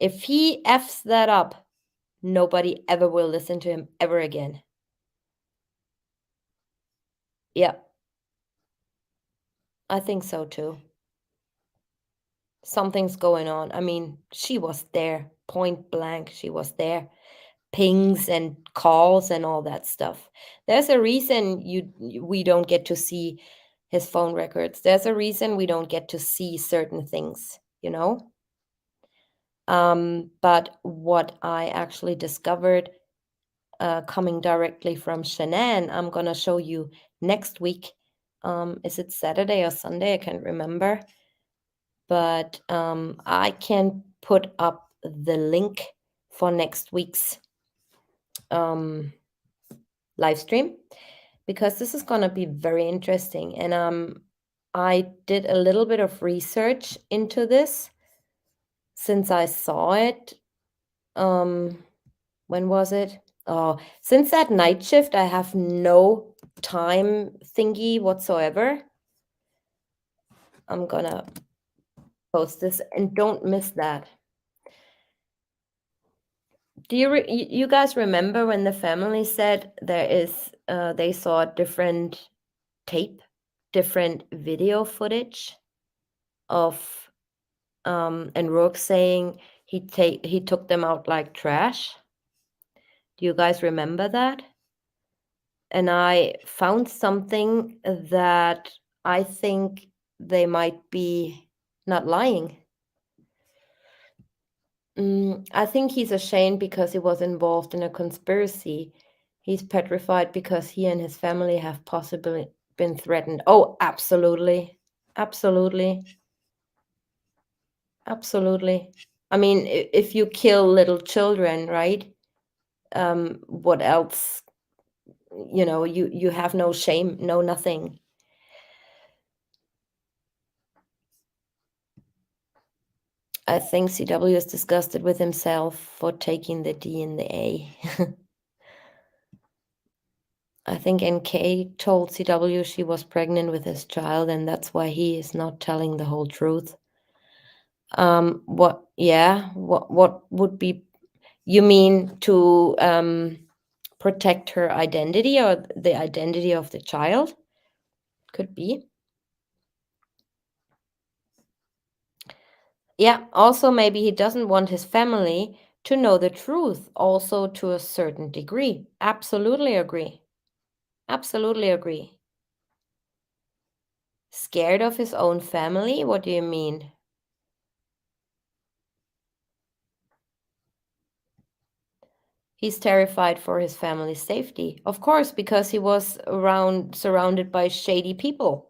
If he F's that up, nobody ever will listen to him ever again. Yeah. I think so too. Something's going on. I mean, she was there, point blank, she was there. Pings and calls and all that stuff. There's a reason we don't get to see his phone records. There's a reason we don't get to see certain things, But what I actually discovered coming directly from Shanann, I'm going to show you next week. Is it Saturday or Sunday? I can't remember. But I can put up the link for next week's live stream, because this is going to be very interesting. And I did a little bit of research into this since I saw it. When was it? Oh, since that night shift, I have no time thingy whatsoever. I'm gonna post this, and don't miss that. Do you guys remember when the family said they saw different tape, different video footage of and Rourke saying he took them out like trash? Do you guys remember that? And I found something that I think they might be not lying. I think he's ashamed because he was involved in a conspiracy. He's petrified because he and his family have possibly been threatened. Oh, absolutely. Absolutely. Absolutely. I mean, if you kill little children, right? What else you have no shame, no nothing. I think CW is disgusted with himself for taking the D and the A. I think NK told CW she was pregnant with his child, and that's why he is not telling the whole truth. What would be, you mean to protect her identity or the identity of the child? Could be. Yeah, also maybe he doesn't want his family to know the truth, also to a certain degree. Absolutely agree. Absolutely agree. Scared of his own family? What do you mean? He's terrified for his family's safety. Of course, because he was surrounded by shady people.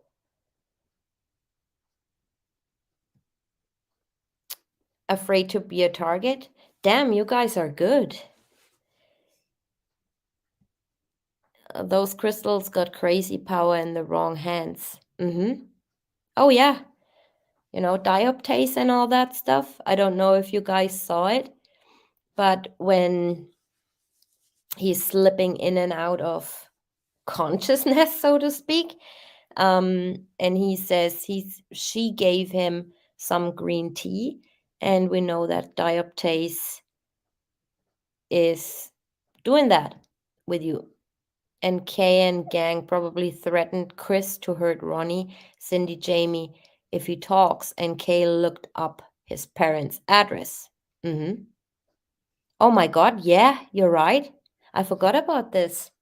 Afraid to be a target? Damn, you guys are good. Those crystals got crazy power in the wrong hands. Oh, yeah. Dioptase and all that stuff. I don't know if you guys saw it, but when he's slipping in and out of consciousness, so to speak, and he says she gave him some green tea, and we know that dioptase is doing that with you. And Kay and gang probably threatened Chris to hurt Ronnie, Cindy, Jamie if he talks, and Kay looked up his parents' address. Oh my God, yeah, you're right. I forgot about this.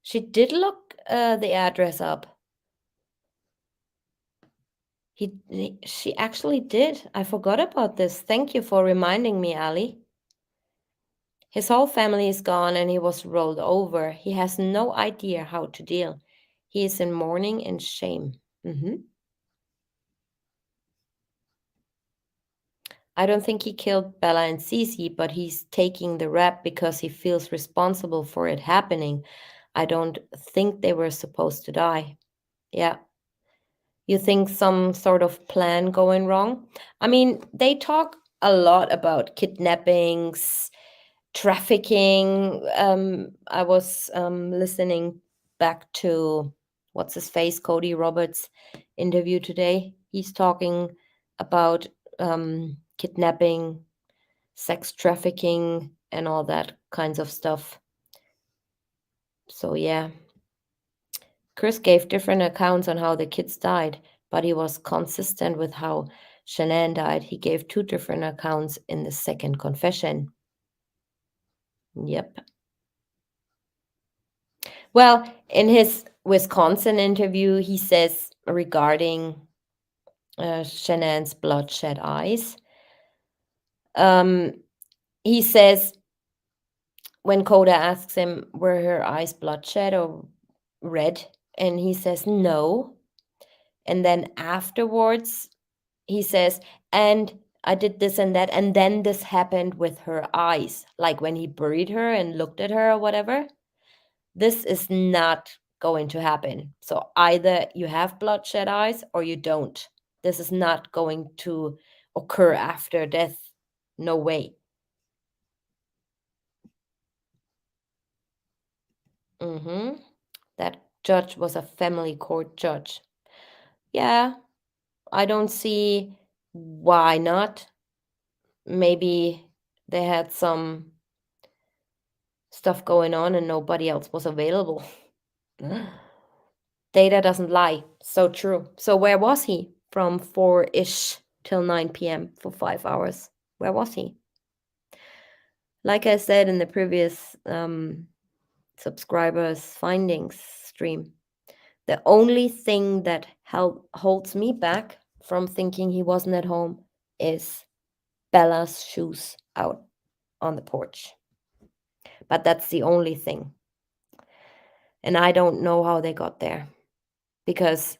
She did look the address up. She actually did. I forgot about this. Thank you for reminding me, Ali. His whole family is gone and he was rolled over. He has no idea how to deal. He is in mourning and shame. I don't think he killed Bella and Cece, but he's taking the rap because he feels responsible for it happening. I don't think they were supposed to die. Yeah. You think some sort of plan going wrong? I mean, they talk a lot about kidnappings, trafficking. I was listening back to what's his face, Cody Roberts' interview today. He's talking about kidnapping, sex trafficking, and all that kinds of stuff. So yeah. Chris gave different accounts on how the kids died, but he was consistent with how Shanann died. He gave 2 different accounts in the second confession. Yep. Well, in his Wisconsin interview, he says regarding Shanann's bloodshot eyes, he says when Coda asks him, were her eyes bloodshot or red? And he says, no. And then afterwards, he says, and I did this and that, and then this happened with her eyes, like when he buried her and looked at her or whatever. This is not going to happen. So either you have bloodshot eyes or you don't. This is not going to occur after death. No way. That judge was a family court judge. Yeah, I don't see why not. Maybe they had some stuff going on and nobody else was available. Data doesn't lie. So true. So where was he from 4-ish till 9 p.m. for 5 hours? Where was he? Like I said in the previous subscribers findings stream, the only thing that holds me back from thinking he wasn't at home is Bella's shoes out on the porch. But that's the only thing. And I don't know how they got there. Because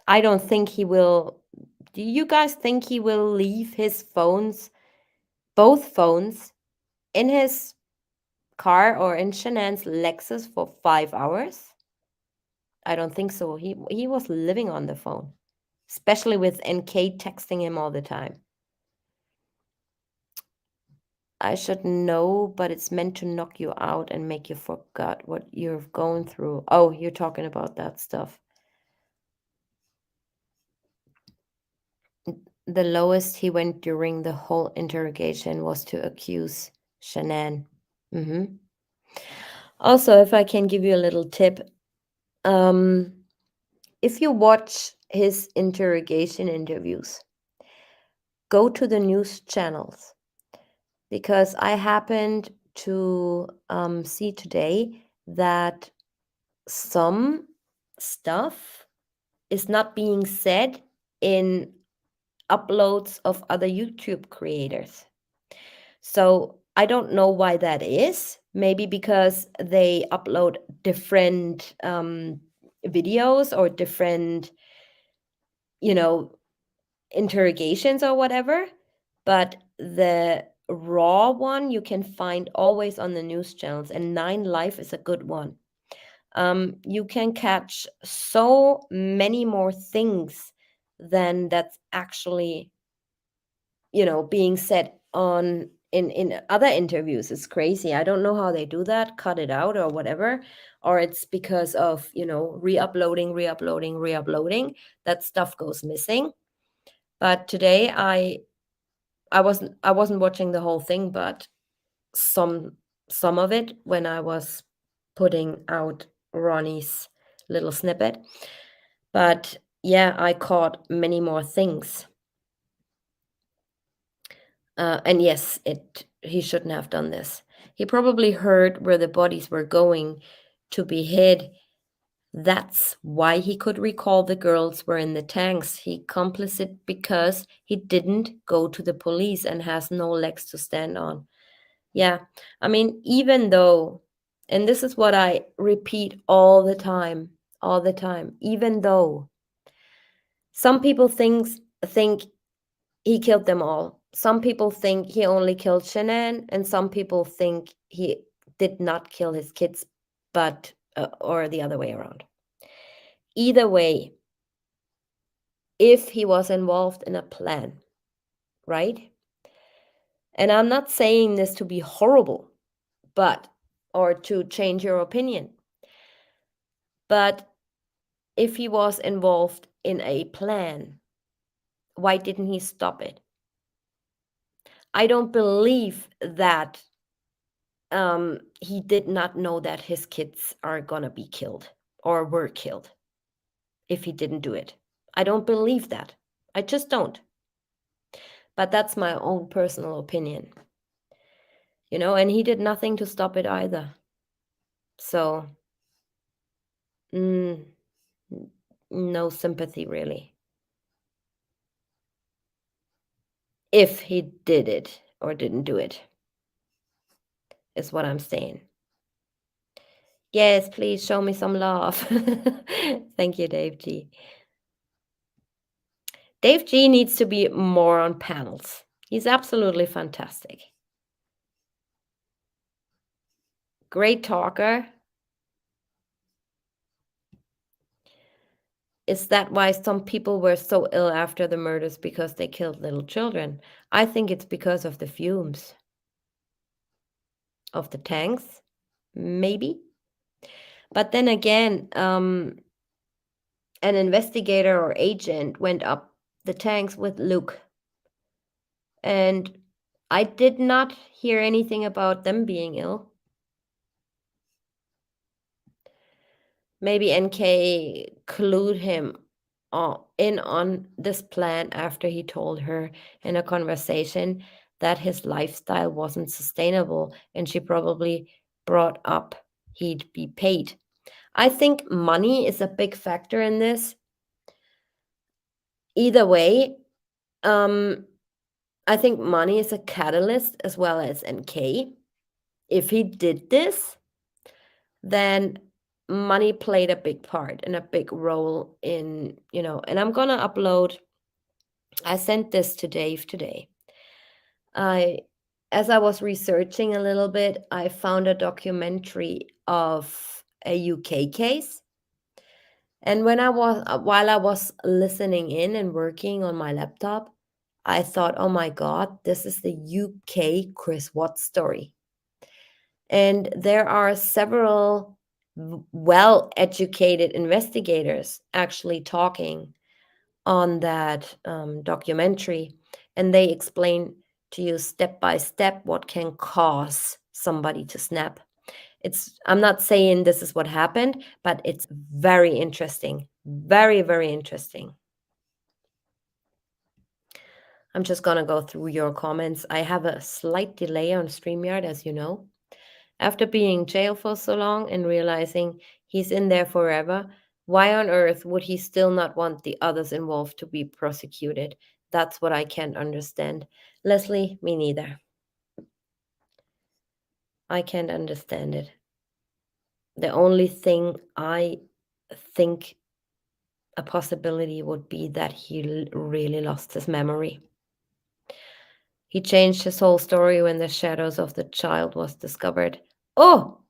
I don't think he will. Do you guys think he will leave his phones, both phones, in his car or in Shanann's Lexus for 5 hours? I don't think so. He was living on the phone, especially with NK texting him all the time. I should know, but it's meant to knock you out and make you forget what you're going through. Oh, you're talking about that stuff. The lowest he went during the whole interrogation was to accuse Shanann. Also, if I can give you a little tip, if you watch his interrogation interviews, go to the news channels, because I happened to see today that some stuff is not being said in uploads of other YouTube creators. So I don't know why that is. Maybe because they upload different videos or different, interrogations or whatever. But the raw one you can find always on the news channels, and 9 Live is a good one. You can catch so many more things than that's actually, being said on in other interviews. It's crazy. I don't know how they do that, cut it out or whatever, or it's because of, re-uploading, that stuff goes missing. But today I wasn't watching the whole thing, but some of it when I was putting out Ronnie's little snippet. But yeah, I caught many more things. And yes, he shouldn't have done this. He probably heard where the bodies were going to be hid. That's why he could recall the girls were in the tanks. He complicit because he didn't go to the police and has no legs to stand on. Yeah, I mean, even though, and this is what I repeat all the time, even though some people think he killed them all. Some people think he only killed Shanann, and some people think he did not kill his kids, but or the other way around. Either way, if he was involved in a plan, right? And I'm not saying this to be horrible, or to change your opinion. But if he was involved in a plan, why didn't he stop it? I don't believe that he did not know that his kids are gonna be killed or were killed if he didn't do it. I don't believe that. I just don't. But that's my own personal opinion. And he did nothing to stop it either. So, no sympathy really. If he did it or didn't do it, is what I'm saying. Yes, please show me some love. Thank you, Dave G. Dave G needs to be more on panels. He's absolutely fantastic. Great talker. Is that why some people were so ill after the murders? Because they killed little children? I think it's because of the fumes of the tanks, maybe. But then again, an investigator or agent went up the tanks with Luke, and I did not hear anything about them being ill. Maybe NK clued him in on this plan after he told her in a conversation that his lifestyle wasn't sustainable, and she probably brought up he'd be paid. I think money is a big factor in this. Either way, I think money is a catalyst as well as NK. If he did this, then money played a big part and a big role in, and I'm gonna upload. I sent this to Dave today. I as I was researching a little bit, I found a documentary of a UK case. And while I was listening in and working on my laptop, I thought, oh my God, this is the UK Chris Watts story. And there are several well-educated investigators actually talking on that documentary. And they explain to you step by step what can cause somebody to snap. I'm not saying this is what happened, but it's very interesting. Very, very interesting. I'm just gonna go through your comments. I have a slight delay on StreamYard, as you know. After being in jail for so long and realizing he's in there forever, why on earth would he still not want the others involved to be prosecuted? That's what I can't understand. Leslie, me neither. I can't understand it. The only thing I think a possibility would be that he really lost his memory. He changed his whole story when the shadows of the child was discovered. Oh,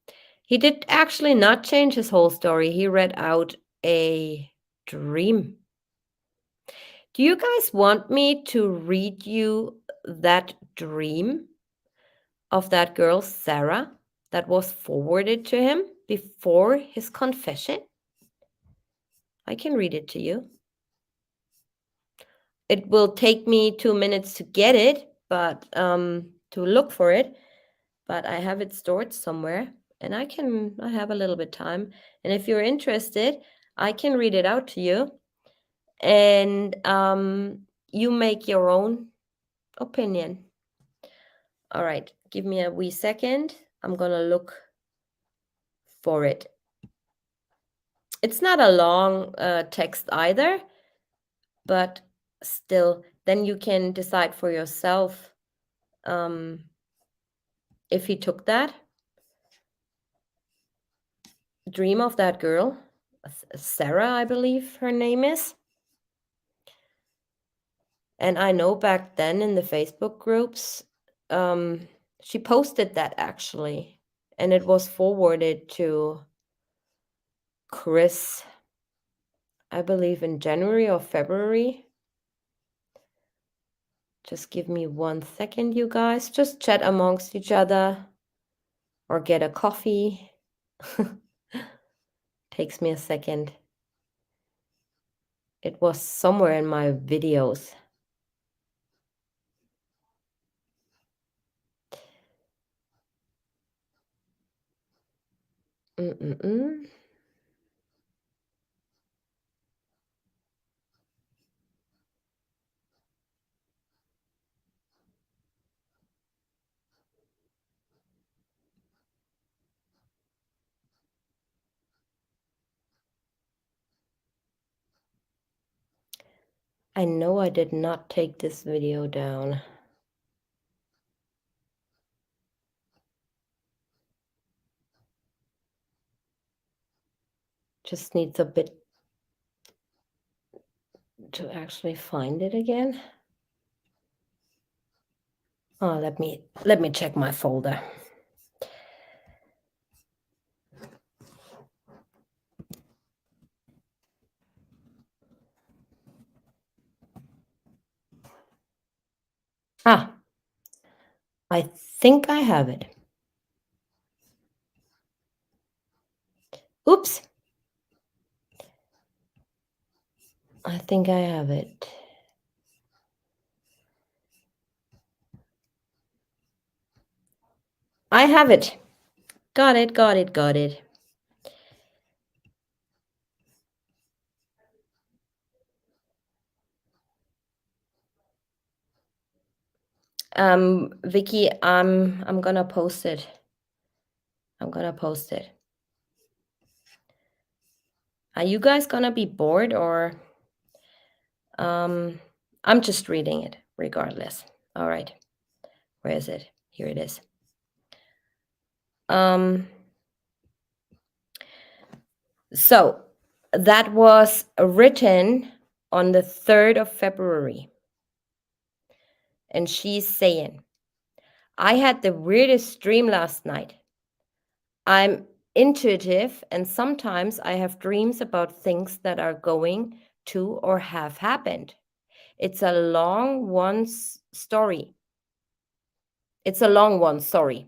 he did actually not change his whole story. He read out a dream. Do you guys want me to read you that dream of that girl, Sarah, that was forwarded to him before his confession? I can read it to you. It will take me 2 minutes to get it, but to look for it. But I have it stored somewhere, and I have a little bit time. And if you're interested, I can read it out to you, and you make your own opinion. All right, give me a wee second. I'm gonna look for it. It's not a long text either, but still, then you can decide for yourself if he took that dream of that girl, Sarah, I believe her name is. And I know back then in the Facebook groups, she posted that actually, and it was forwarded to Chris, I believe in January or February. Just give me 1 second, you guys. Just chat amongst each other or get a coffee. Takes me a second. It was somewhere in my videos. I know I did not take this video down. Just needs a bit to actually find it again. Oh, let me check my folder. Ah, I think I have it. Oops. I think I have it. I have it. Got it, got it, got it. Vicky, I'm gonna post it. I'm gonna post it. Are you guys gonna be bored or I'm just reading it regardless. All right. Where is it? Here it is. So that was written on the 3rd of February. And she's saying, I had the weirdest dream last night. I'm intuitive, and sometimes I have dreams about things that are going to or have happened. It's a long story. It's a long one, sorry.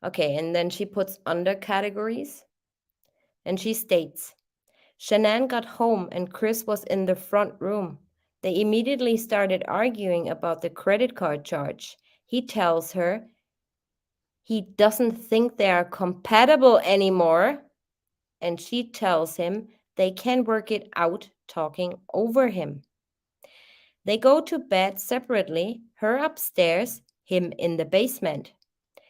Okay, and then she puts under categories, and she states, Shanann got home and Chris was in the front room. They immediately started arguing about the credit card charge. He tells her he doesn't think they are compatible anymore, and she tells him they can work it out talking over him. They go to bed separately, her upstairs, him in the basement.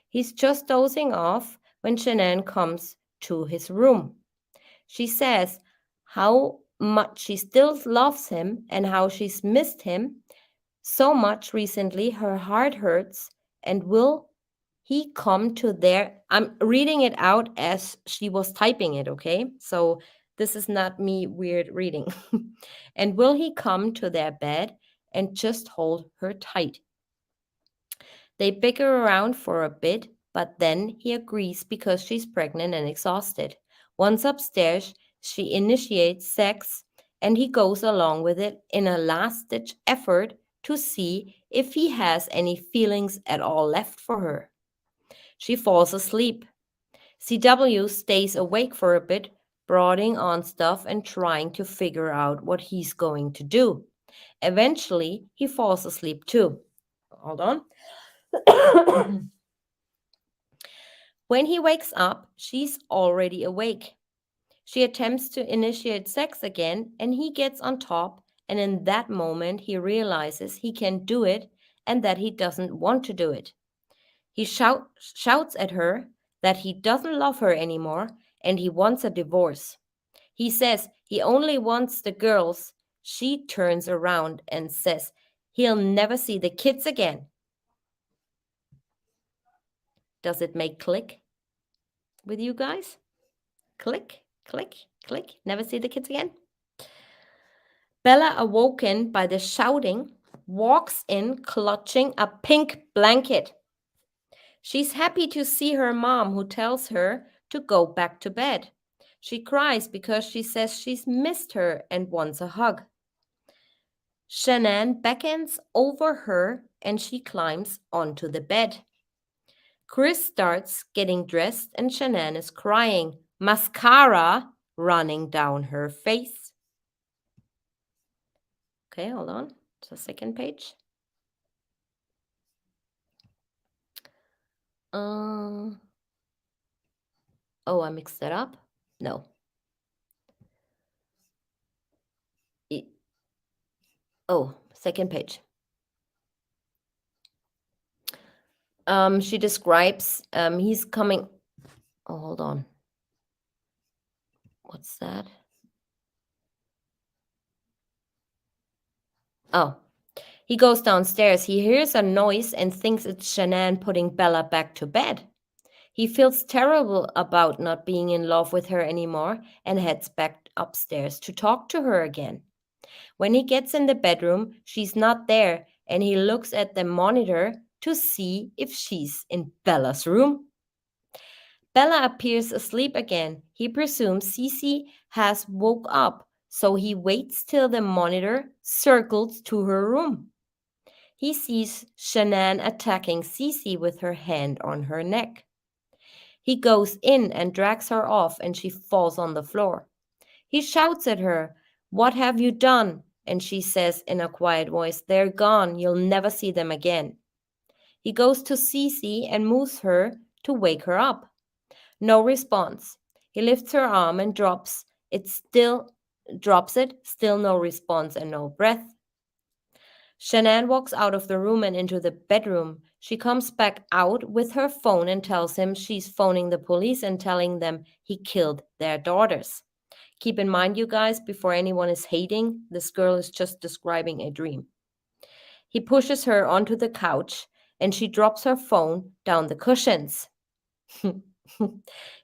He's just dozing off when Shanann comes to his room. She says how much she still loves him and how she's missed him so much recently her heart hurts, and will he come to their... I'm reading it out as she was typing it, okay? So this is not me weird reading. And will he come to their bed and just hold her tight? They bicker around for a bit, but then he agrees because she's pregnant and exhausted. Once upstairs, she initiates sex, and he goes along with it in a last-ditch effort to see if he has any feelings at all left for her. She falls asleep. CW stays awake for a bit, brooding on stuff and trying to figure out what he's going to do. Eventually, he falls asleep too. Hold on. When he wakes up, she's already awake. She attempts to initiate sex again, and he gets on top, and in that moment he realizes he can do it and that he doesn't want to do it. He shouts at her that he doesn't love her anymore and he wants a divorce. He says he only wants the girls. She turns around and says he'll never see the kids again. Does it make click with you guys? Click, click, click. Never see the kids again? Bella, awoken by the shouting, walks in clutching a pink blanket. She's happy to see her mom, who tells her to go back to bed. She cries because she says she's missed her and wants a hug. Shanann beckons over her and she climbs onto the bed. Chris starts getting dressed and Shanann is crying, mascara running down her face. Okay, hold on. It's the second page. Oh, I mixed that up. No. Second page. She describes he's coming. Oh, hold on. What's that? Oh, he goes downstairs. He hears a noise and thinks it's Shanann putting Bella back to bed. He feels terrible about not being in love with her anymore and heads back upstairs to talk to her again. When he gets in the bedroom, she's not there, and he looks at the monitor to see if she's in Bella's room. Bella appears asleep again. He presumes Cece has woke up, so he waits till the monitor circles to her room. He sees Shanann attacking Cece with her hand on her neck. He goes in and drags her off, and she falls on the floor. He shouts at her, "What have you done?" And she says in a quiet voice, "They're gone. You'll never see them again." He goes to Cece and moves her to wake her up. No response. He lifts her arm and drops it, still no response and no breath. Shanann walks out of the room and into the bedroom. She comes back out with her phone and tells him she's phoning the police and telling them he killed their daughters. Keep in mind, you guys, before anyone is hating, this girl is just describing a dream. He pushes her onto the couch and she drops her phone down the cushions.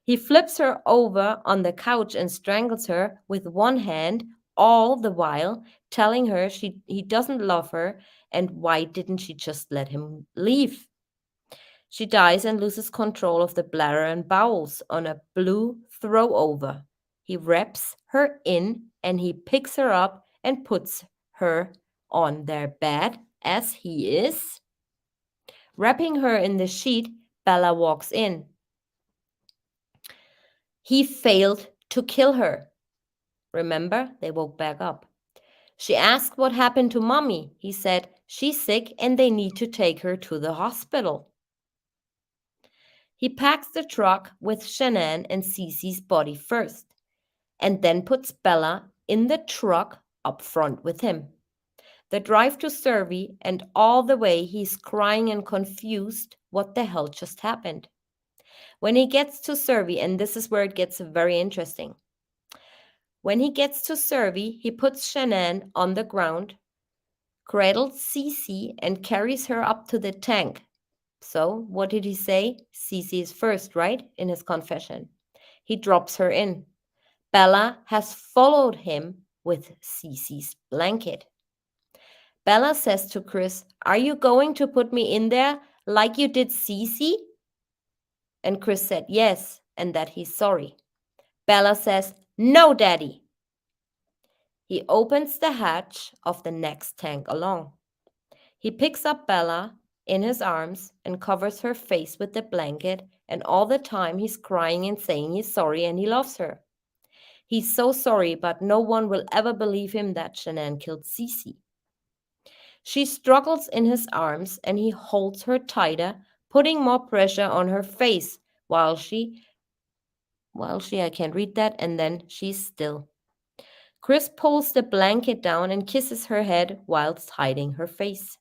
He flips her over on the couch and strangles her with one hand, all the while telling her he doesn't love her and why didn't she just let him leave. She dies and loses control of the bladder and bowels on a blue throw-over. He wraps her in and he picks her up and puts her on their bed as he is. Wrapping her in the sheet, Bella walks in. He failed to kill her. Remember, they woke back up. She asked what happened to Mommy. He said, she's sick and they need to take her to the hospital. He packs the truck with Shanann and Cece's body first, and then puts Bella in the truck up front with him. The drive to Survey, and all the way he's crying and confused what the hell just happened. When he gets to Survey, and this is where it gets very interesting. When he gets to Survey, he puts Shanann on the ground, cradles Cece, and carries her up to the tank. So, what did he say? Cece is first, right? In his confession. He drops her in. Bella has followed him with Cece's blanket. Bella says to Chris, are you going to put me in there like you did Cece? And Chris said yes, and that he's sorry. Bella says, no, Daddy. He opens the hatch of the next tank along. He picks up Bella in his arms and covers her face with the blanket, and all the time he's crying and saying he's sorry and he loves her. He's so sorry, but no one will ever believe him that Shanann killed Cece. She struggles in his arms and he holds her tighter, putting more pressure on her face while she, I can't read that, and then she's still. Chris pulls the blanket down and kisses her head whilst hiding her face.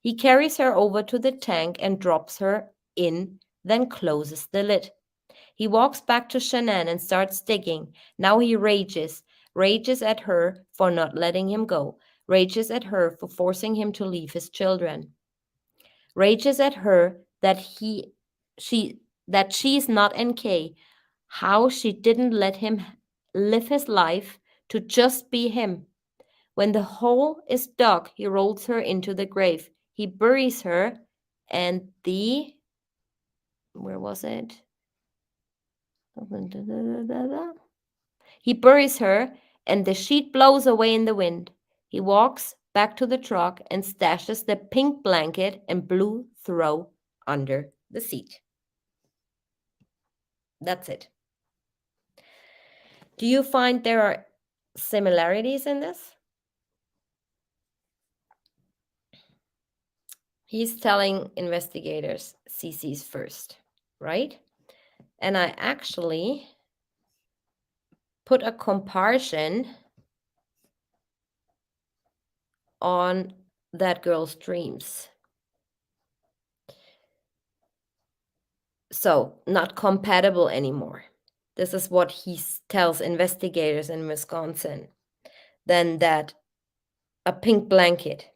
He carries her over to the tank and drops her in, then closes the lid. He walks back to Shanann and starts digging. Now he rages at her for not letting him go, rages at her for forcing him to leave his children, rages at her that she's not NK, how she didn't let him live his life to just be him. When the hole is dug, he rolls her into the grave. He buries her, and where was it? He buries her, and the sheet blows away in the wind. He walks back to the truck and stashes the pink blanket and blue throw under the seat. That's it. Do you find there are similarities in this? He's telling investigators Cece's first, right? And I actually put a comparison on that girl's dreams. So, not compatible anymore. This is what he tells investigators in Wisconsin. Then that a pink blanket.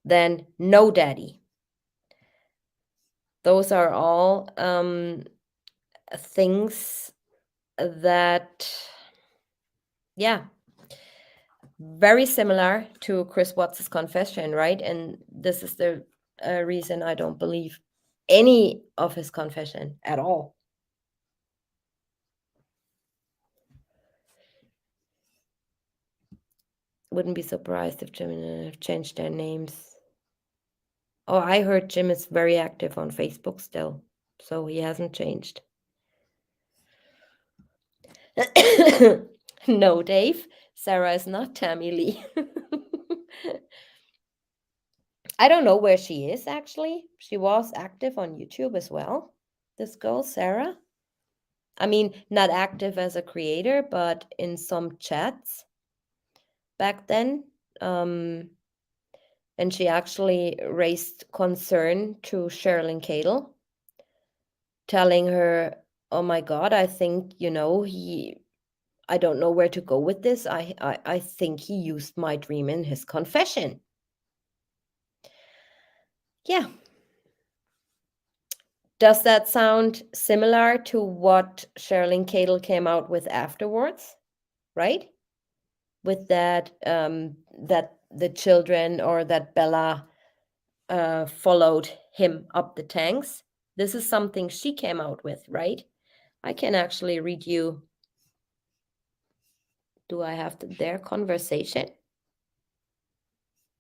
Then no daddy. Those are all things that, yeah, very similar to Chris Watts' confession, right? And this is the reason I don't believe any of his confession at all. Wouldn't be surprised if Jim have changed their names. Oh, I heard Jim is very active on Facebook still, so he hasn't changed. No, Dave, Sarah is not Tammy Lee. I don't know where she is, actually. She was active on YouTube as well, this girl, Sarah. I mean, not active as a creator, but in some chats back then. And she actually raised concern to Sherilyn Cadle, telling her, oh my God, I think, I don't know where to go with this. I think he used my dream in his confession. Yeah. Does that sound similar to what Sherilyn Cadle came out with afterwards? Right? With that, that the children, or that Bella followed him up the tanks. This is something she came out with, right? I can actually read you. Do I have their conversation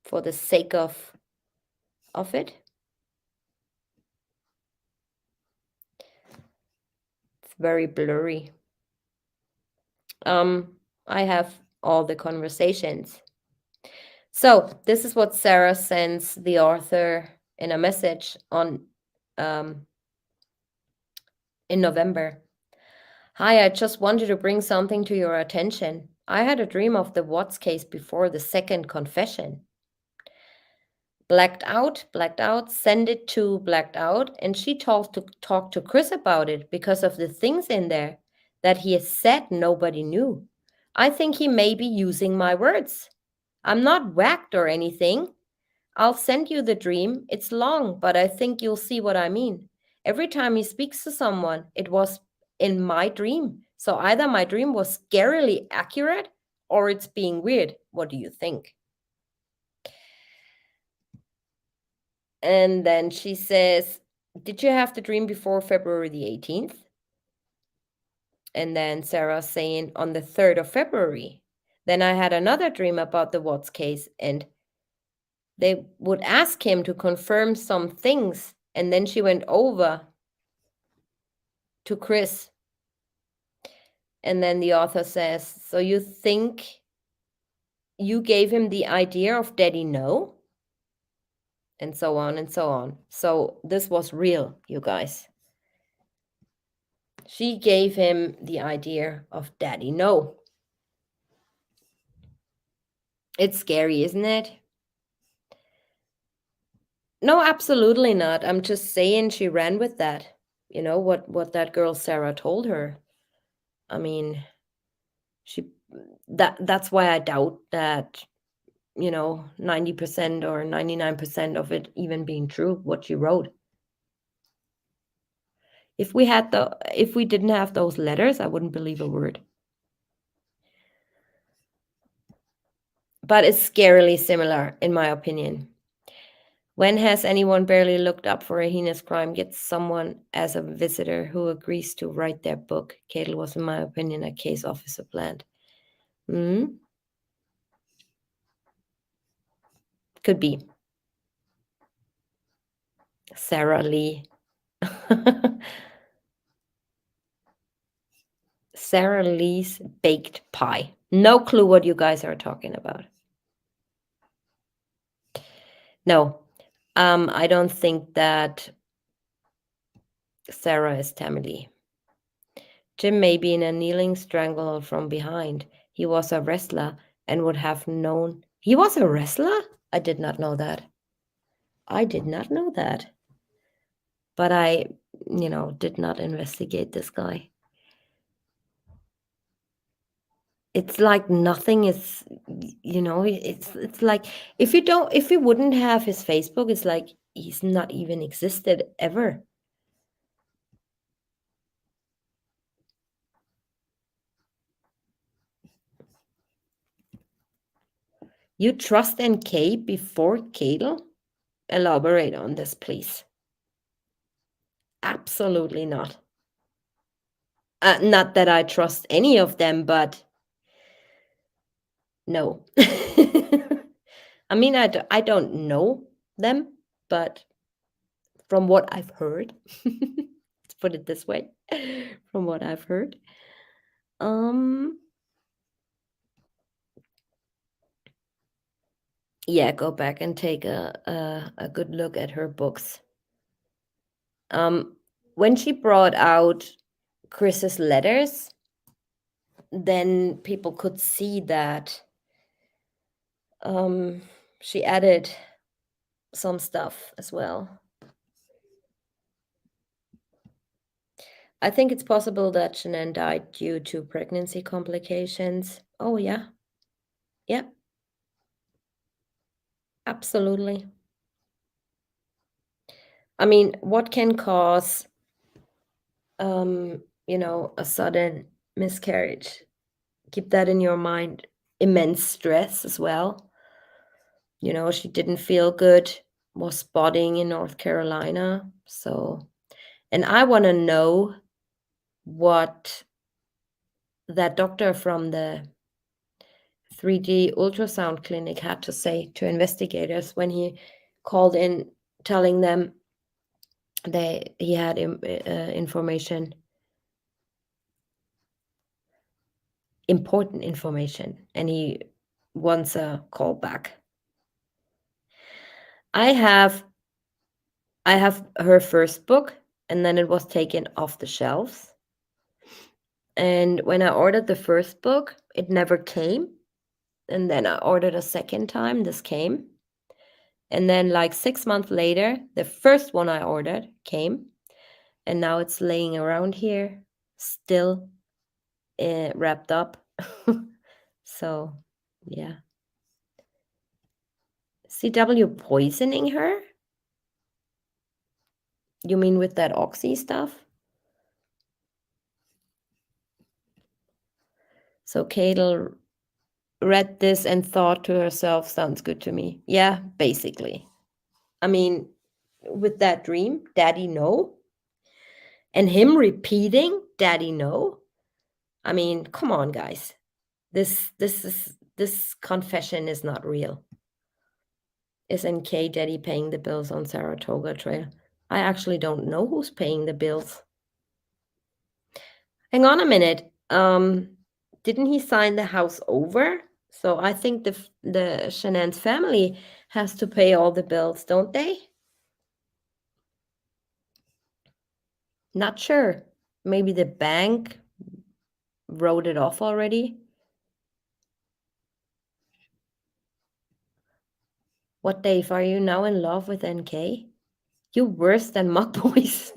for the sake of it? It's very blurry. I have all the conversations. So this is what Sarah sends the author in a message on in November. Hi, I just wanted to bring something to your attention. I had a dream of the Watts case before the second confession. Blacked out, send it to blacked out, and she talked to Chris about it because of the things in there that he has said nobody knew. I think he may be using my words. I'm not whacked or anything. I'll send you the dream. It's long, but I think you'll see what I mean. Every time he speaks to someone, it was in my dream. So either my dream was scarily accurate or it's being weird. What do you think? And then she says, did you have the dream before February the 18th? And then Sarah saying, on the 3rd of February. Then I had another dream about the Watts case, and they would ask him to confirm some things. And then she went over to Chris. And then the author says, so you think you gave him the idea of Daddy No? And so on and so on. So this was real, you guys. She gave him the idea of Daddy No. It's scary, isn't it? No, absolutely not. I'm just saying she ran with that. You know, what that girl Sarah told her. I mean, that's why I doubt that, 90% or 99% of it even being true, what she wrote. If we didn't have those letters, I wouldn't believe a word. But it's scarily similar, in my opinion. When has anyone barely looked up for a heinous crime gets someone as a visitor who agrees to write their book? Cadel was, in my opinion, a case officer planned. Could be. Sarah Lee. Sarah Lee's baked pie. No clue what you guys are talking about. No, I don't think that Sarah is Tammy Lee. Jim may be in a kneeling stranglehold from behind. He was a wrestler and would have known. He was a wrestler? I did not know that. But I, did not investigate this guy. It's like nothing is, it's like if you wouldn't have his Facebook, it's like he's not even existed ever. You trust NK before Cadel? Elaborate on this, please. Absolutely not. Not that I trust any of them, but no. I mean, I don't know them, but from what I've heard, let's put it this way, from what I've heard, yeah, go back and take a good look at her books. When she brought out Chris's letters, then people could see that she added some stuff as well. I think it's possible that Shanann died due to pregnancy complications. Oh, yeah. Yep. Absolutely. I mean, what can cause, a sudden miscarriage? Keep that in your mind. Immense stress as well. She didn't feel good was spotting in North Carolina. So, and I want to know what that doctor from the 3D ultrasound clinic had to say to investigators when he called in telling them he had information, important information, and he wants a call back. I have her first book, and then it was taken off the shelves. And when I ordered the first book, it never came. And then I ordered a second time, this came. And then like 6 months later, the first one I ordered came. And now it's laying around here, still wrapped up. So, yeah. CW poisoning her? You mean with that oxy stuff? So Cadel read this and thought to herself, sounds good to me. Yeah, basically. I mean, with that dream, Daddy, no. And him repeating, Daddy, no. I mean, come on, guys. This confession is not real. Is NK Daddy paying the bills on Saratoga Trail? I actually don't know who's paying the bills. Hang on a minute. Didn't he sign the house over? So I think the Shanann's family has to pay all the bills, don't they? Not sure. Maybe the bank wrote it off already. What, Dave? Are you now in love with NK? You worse than Muck Boys.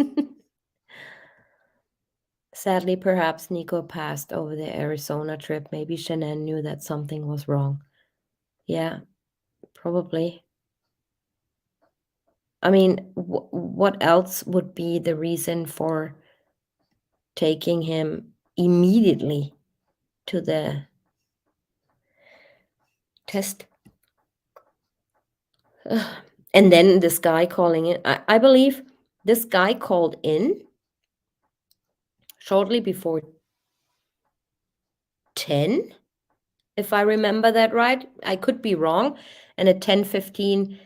Sadly, perhaps Nico passed over the Arizona trip. Maybe Shanann knew that something was wrong. Yeah, probably. I mean, what else would be the reason for taking him immediately to the test? And then this guy calling in. I believe this guy called in shortly before 10, if I remember that right. I could be wrong. And at 10:15,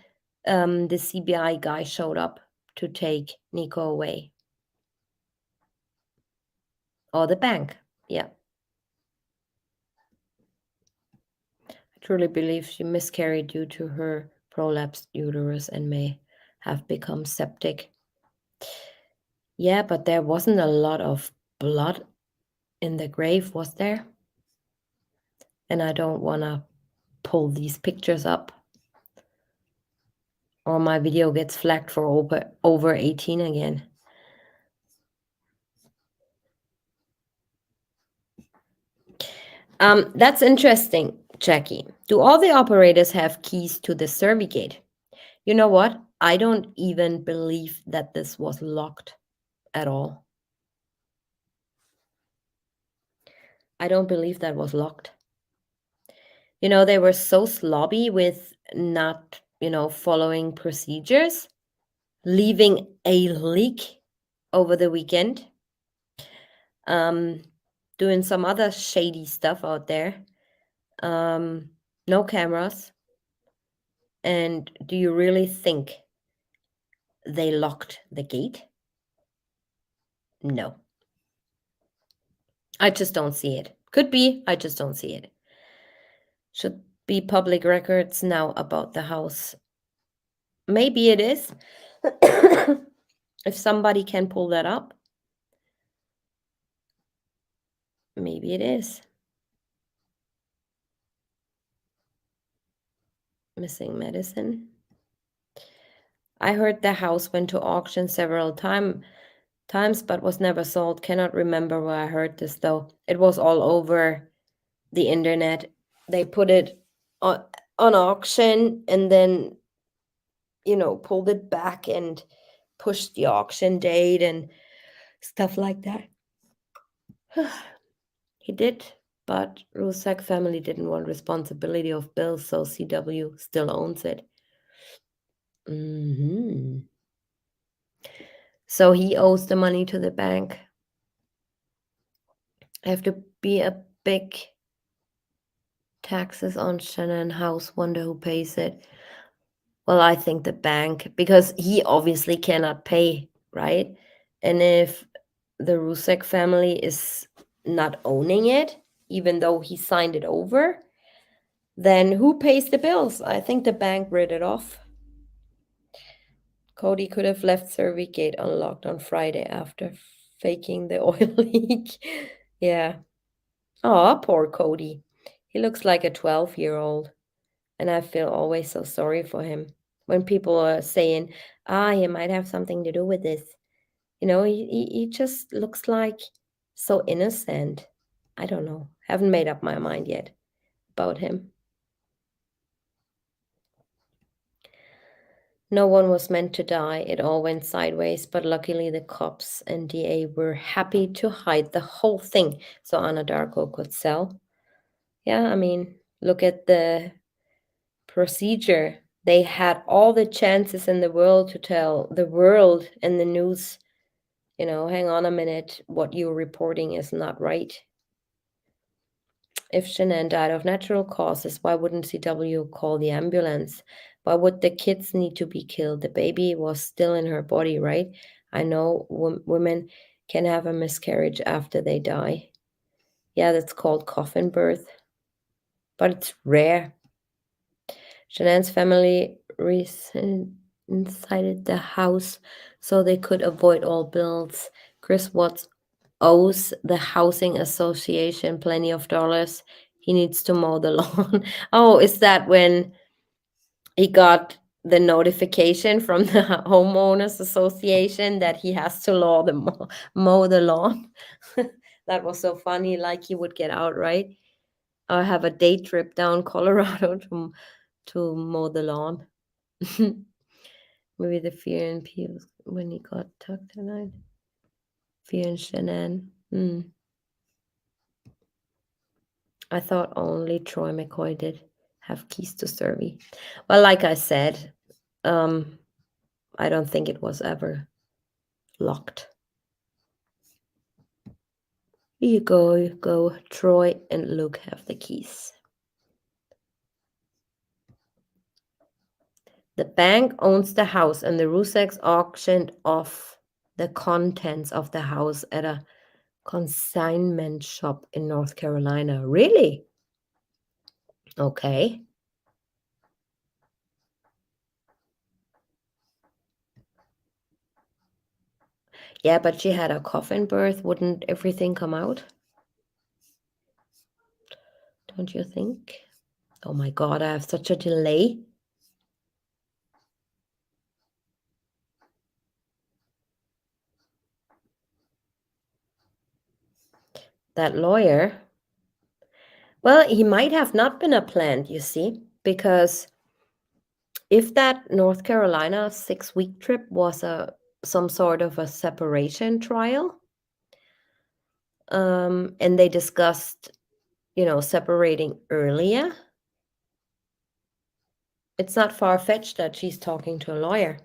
the CBI guy showed up to take Nico away. Or the bank, yeah. I truly believe she miscarried due to her prolapsed uterus and may have become septic. Yeah, but there wasn't a lot of blood in the grave, was there? And I don't want to pull these pictures up, or my video gets flagged for over 18 again. That's interesting, Jackie. Do all the operators have keys to the Servigate? You know what? I don't even believe that this was locked at all. I don't believe that was locked. You know, they were so slobby with not, following procedures, leaving a leak over the weekend, doing some other shady stuff out there. No cameras. And do you really think they locked the gate? No. I just don't see it. Could be, I just don't see it. Should be public records now about the house. Maybe it is. If somebody can pull that up. Maybe it is. Missing medicine. I heard the house went to auction several times, but was never sold. Cannot remember where I heard this, though. It was all over the internet. They put it on auction and then, pulled it back and pushed the auction date and stuff like that. He did, but Rusak family didn't want responsibility of bills, so CW still owns it. Hmm. So he owes the money to the bank. Have to be a big taxes on Shannon house. Wonder who pays it. Well, I think the bank, because he obviously cannot pay, right? And if the Rusek family is not owning it, even though he signed it over, then who pays the bills? I think the bank read it off. Cody could have left Cervigate unlocked on Friday after faking the oil leak. Yeah. Oh, poor Cody. He looks like a 12-year-old. And I feel always so sorry for him. When people are saying, he might have something to do with this. You know, he just looks like so innocent. I don't know. Haven't made up my mind yet about him. No one was meant to die. It all went sideways, but luckily the cops and DA were happy to hide the whole thing so Anna Darko could sell. Yeah, I mean, look at the procedure. They had all the chances in the world to tell the world and the news, hang on a minute, what you're reporting is not right. If Shanann died of natural causes, why wouldn't CW call the ambulance? Why would the kids need to be killed? The baby was still in her body, right? I know women can have a miscarriage after they die. Yeah, that's called coffin birth. But it's rare. Shanann's family incited the house so they could avoid all bills. Chris Watts owes the housing association plenty of dollars. He needs to mow the lawn. Oh, is that when he got the notification from the homeowners association that he has to mow the lawn? That was so funny. Like he would get out, right? Or have a day trip down Colorado to mow the lawn. Maybe the fear and Pius when he got tucked tonight. Fear and Shanann. I thought only Troy McCoy did have keys to Survey. Well, like I said, I don't think it was ever locked. You go. Troy and Luke have the keys. The bank owns the house, and the Ruseks auctioned off the contents of the house at a consignment shop in North Carolina. Really? Okay. Yeah, but she had a coffin birth. Wouldn't everything come out? Don't you think? Oh my God, I have such a delay. That lawyer, well, he might have not been a plant, you see, because if that North Carolina 6-week trip was some sort of a separation trial, and they discussed, separating earlier, it's not far-fetched that she's talking to a lawyer.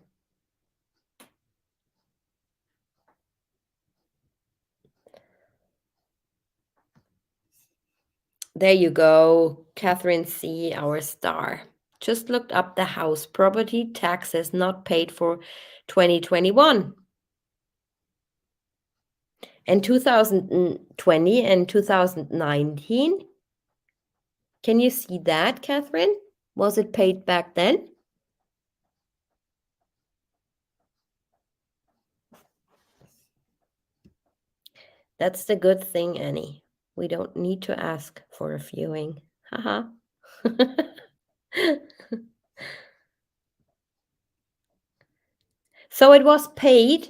There you go, Catherine C., our star. Just looked up the house property taxes not paid for 2021. And 2020 and 2019. Can you see that, Catherine? Was it paid back then? That's the good thing, Annie. We don't need to ask for a viewing. Haha. So it was paid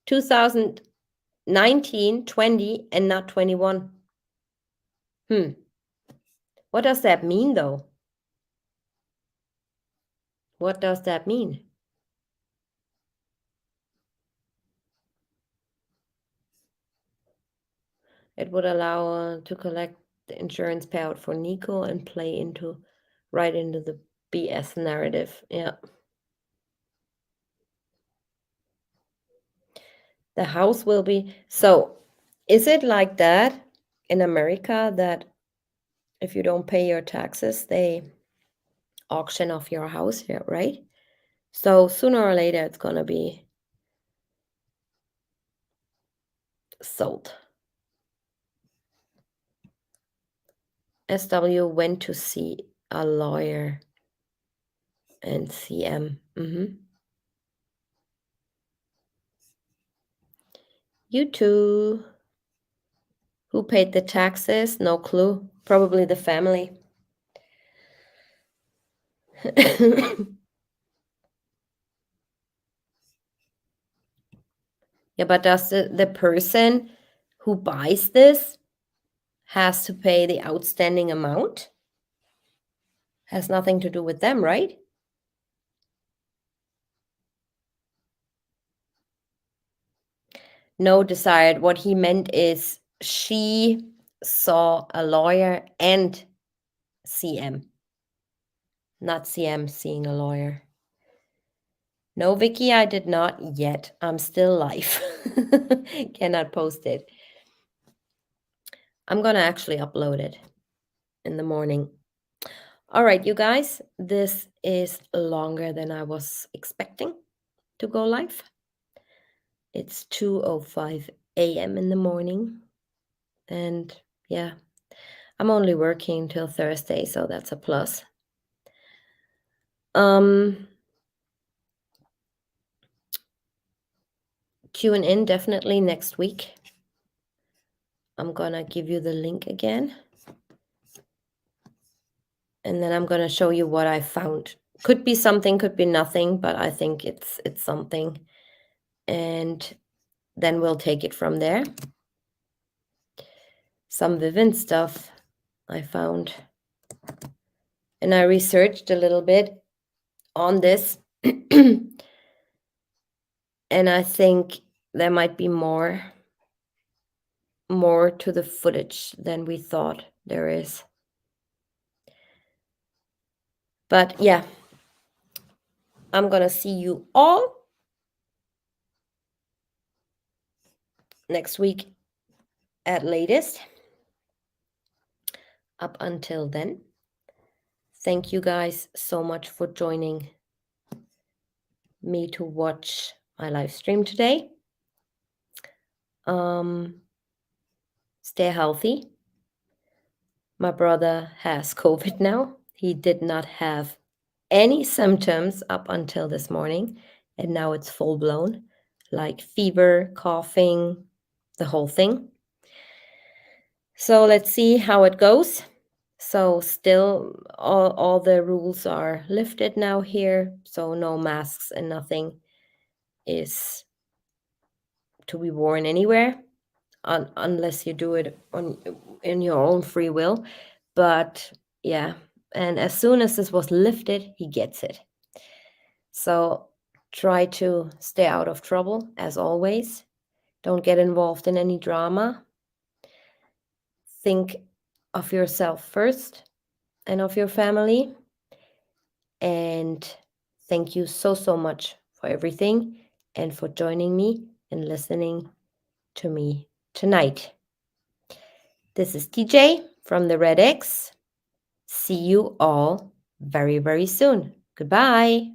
2019, 20, and not 21. What does that mean, though? What does that mean? It would allow to collect the insurance payout for Nico and play right into the BS narrative. Yeah. The house will be. So, is it like that in America that if you don't pay your taxes, they auction off your house here, right? So, sooner or later, it's going to be sold. SW went to see a lawyer and CM. You too. Who paid the taxes? No clue. Probably the family. Yeah, but does the person who buys this has to pay the outstanding amount? Has nothing to do with them, right? No, desired. What he meant is she saw a lawyer and CM, not CM seeing a lawyer. No, Vicky, I did not yet. I'm still live. Cannot post it. I'm going to actually upload it in the morning. All right, you guys, this is longer than I was expecting to go live. It's 2:05 a.m. in the morning. And yeah, I'm only working till Thursday, so that's a plus. Tune in definitely next week. I'm gonna give you the link again. And then I'm gonna show you what I found. Could be something, could be nothing, but I think it's something. And then we'll take it from there. Some Vivint stuff I found. And I researched a little bit on this. And I think there might be more to the footage than we thought there is. But yeah, I'm gonna see you all next week at latest. Up until then, thank you guys so much for joining me to watch my live stream today. Stay healthy. My brother has COVID now. He did not have any symptoms up until this morning, and now it's full blown, like fever, coughing, the whole thing. So let's see how it goes. So still all the rules are lifted now here, so no masks and nothing is to be worn anywhere unless you do it in your own free will. But yeah, and as soon as this was lifted, he gets it. So try to stay out of trouble as always. Don't get involved in any drama. Think of yourself first and of your family. And thank you so much for everything and for joining me and listening to me tonight. This is TJ from the Red X. See you all very, very soon. Goodbye.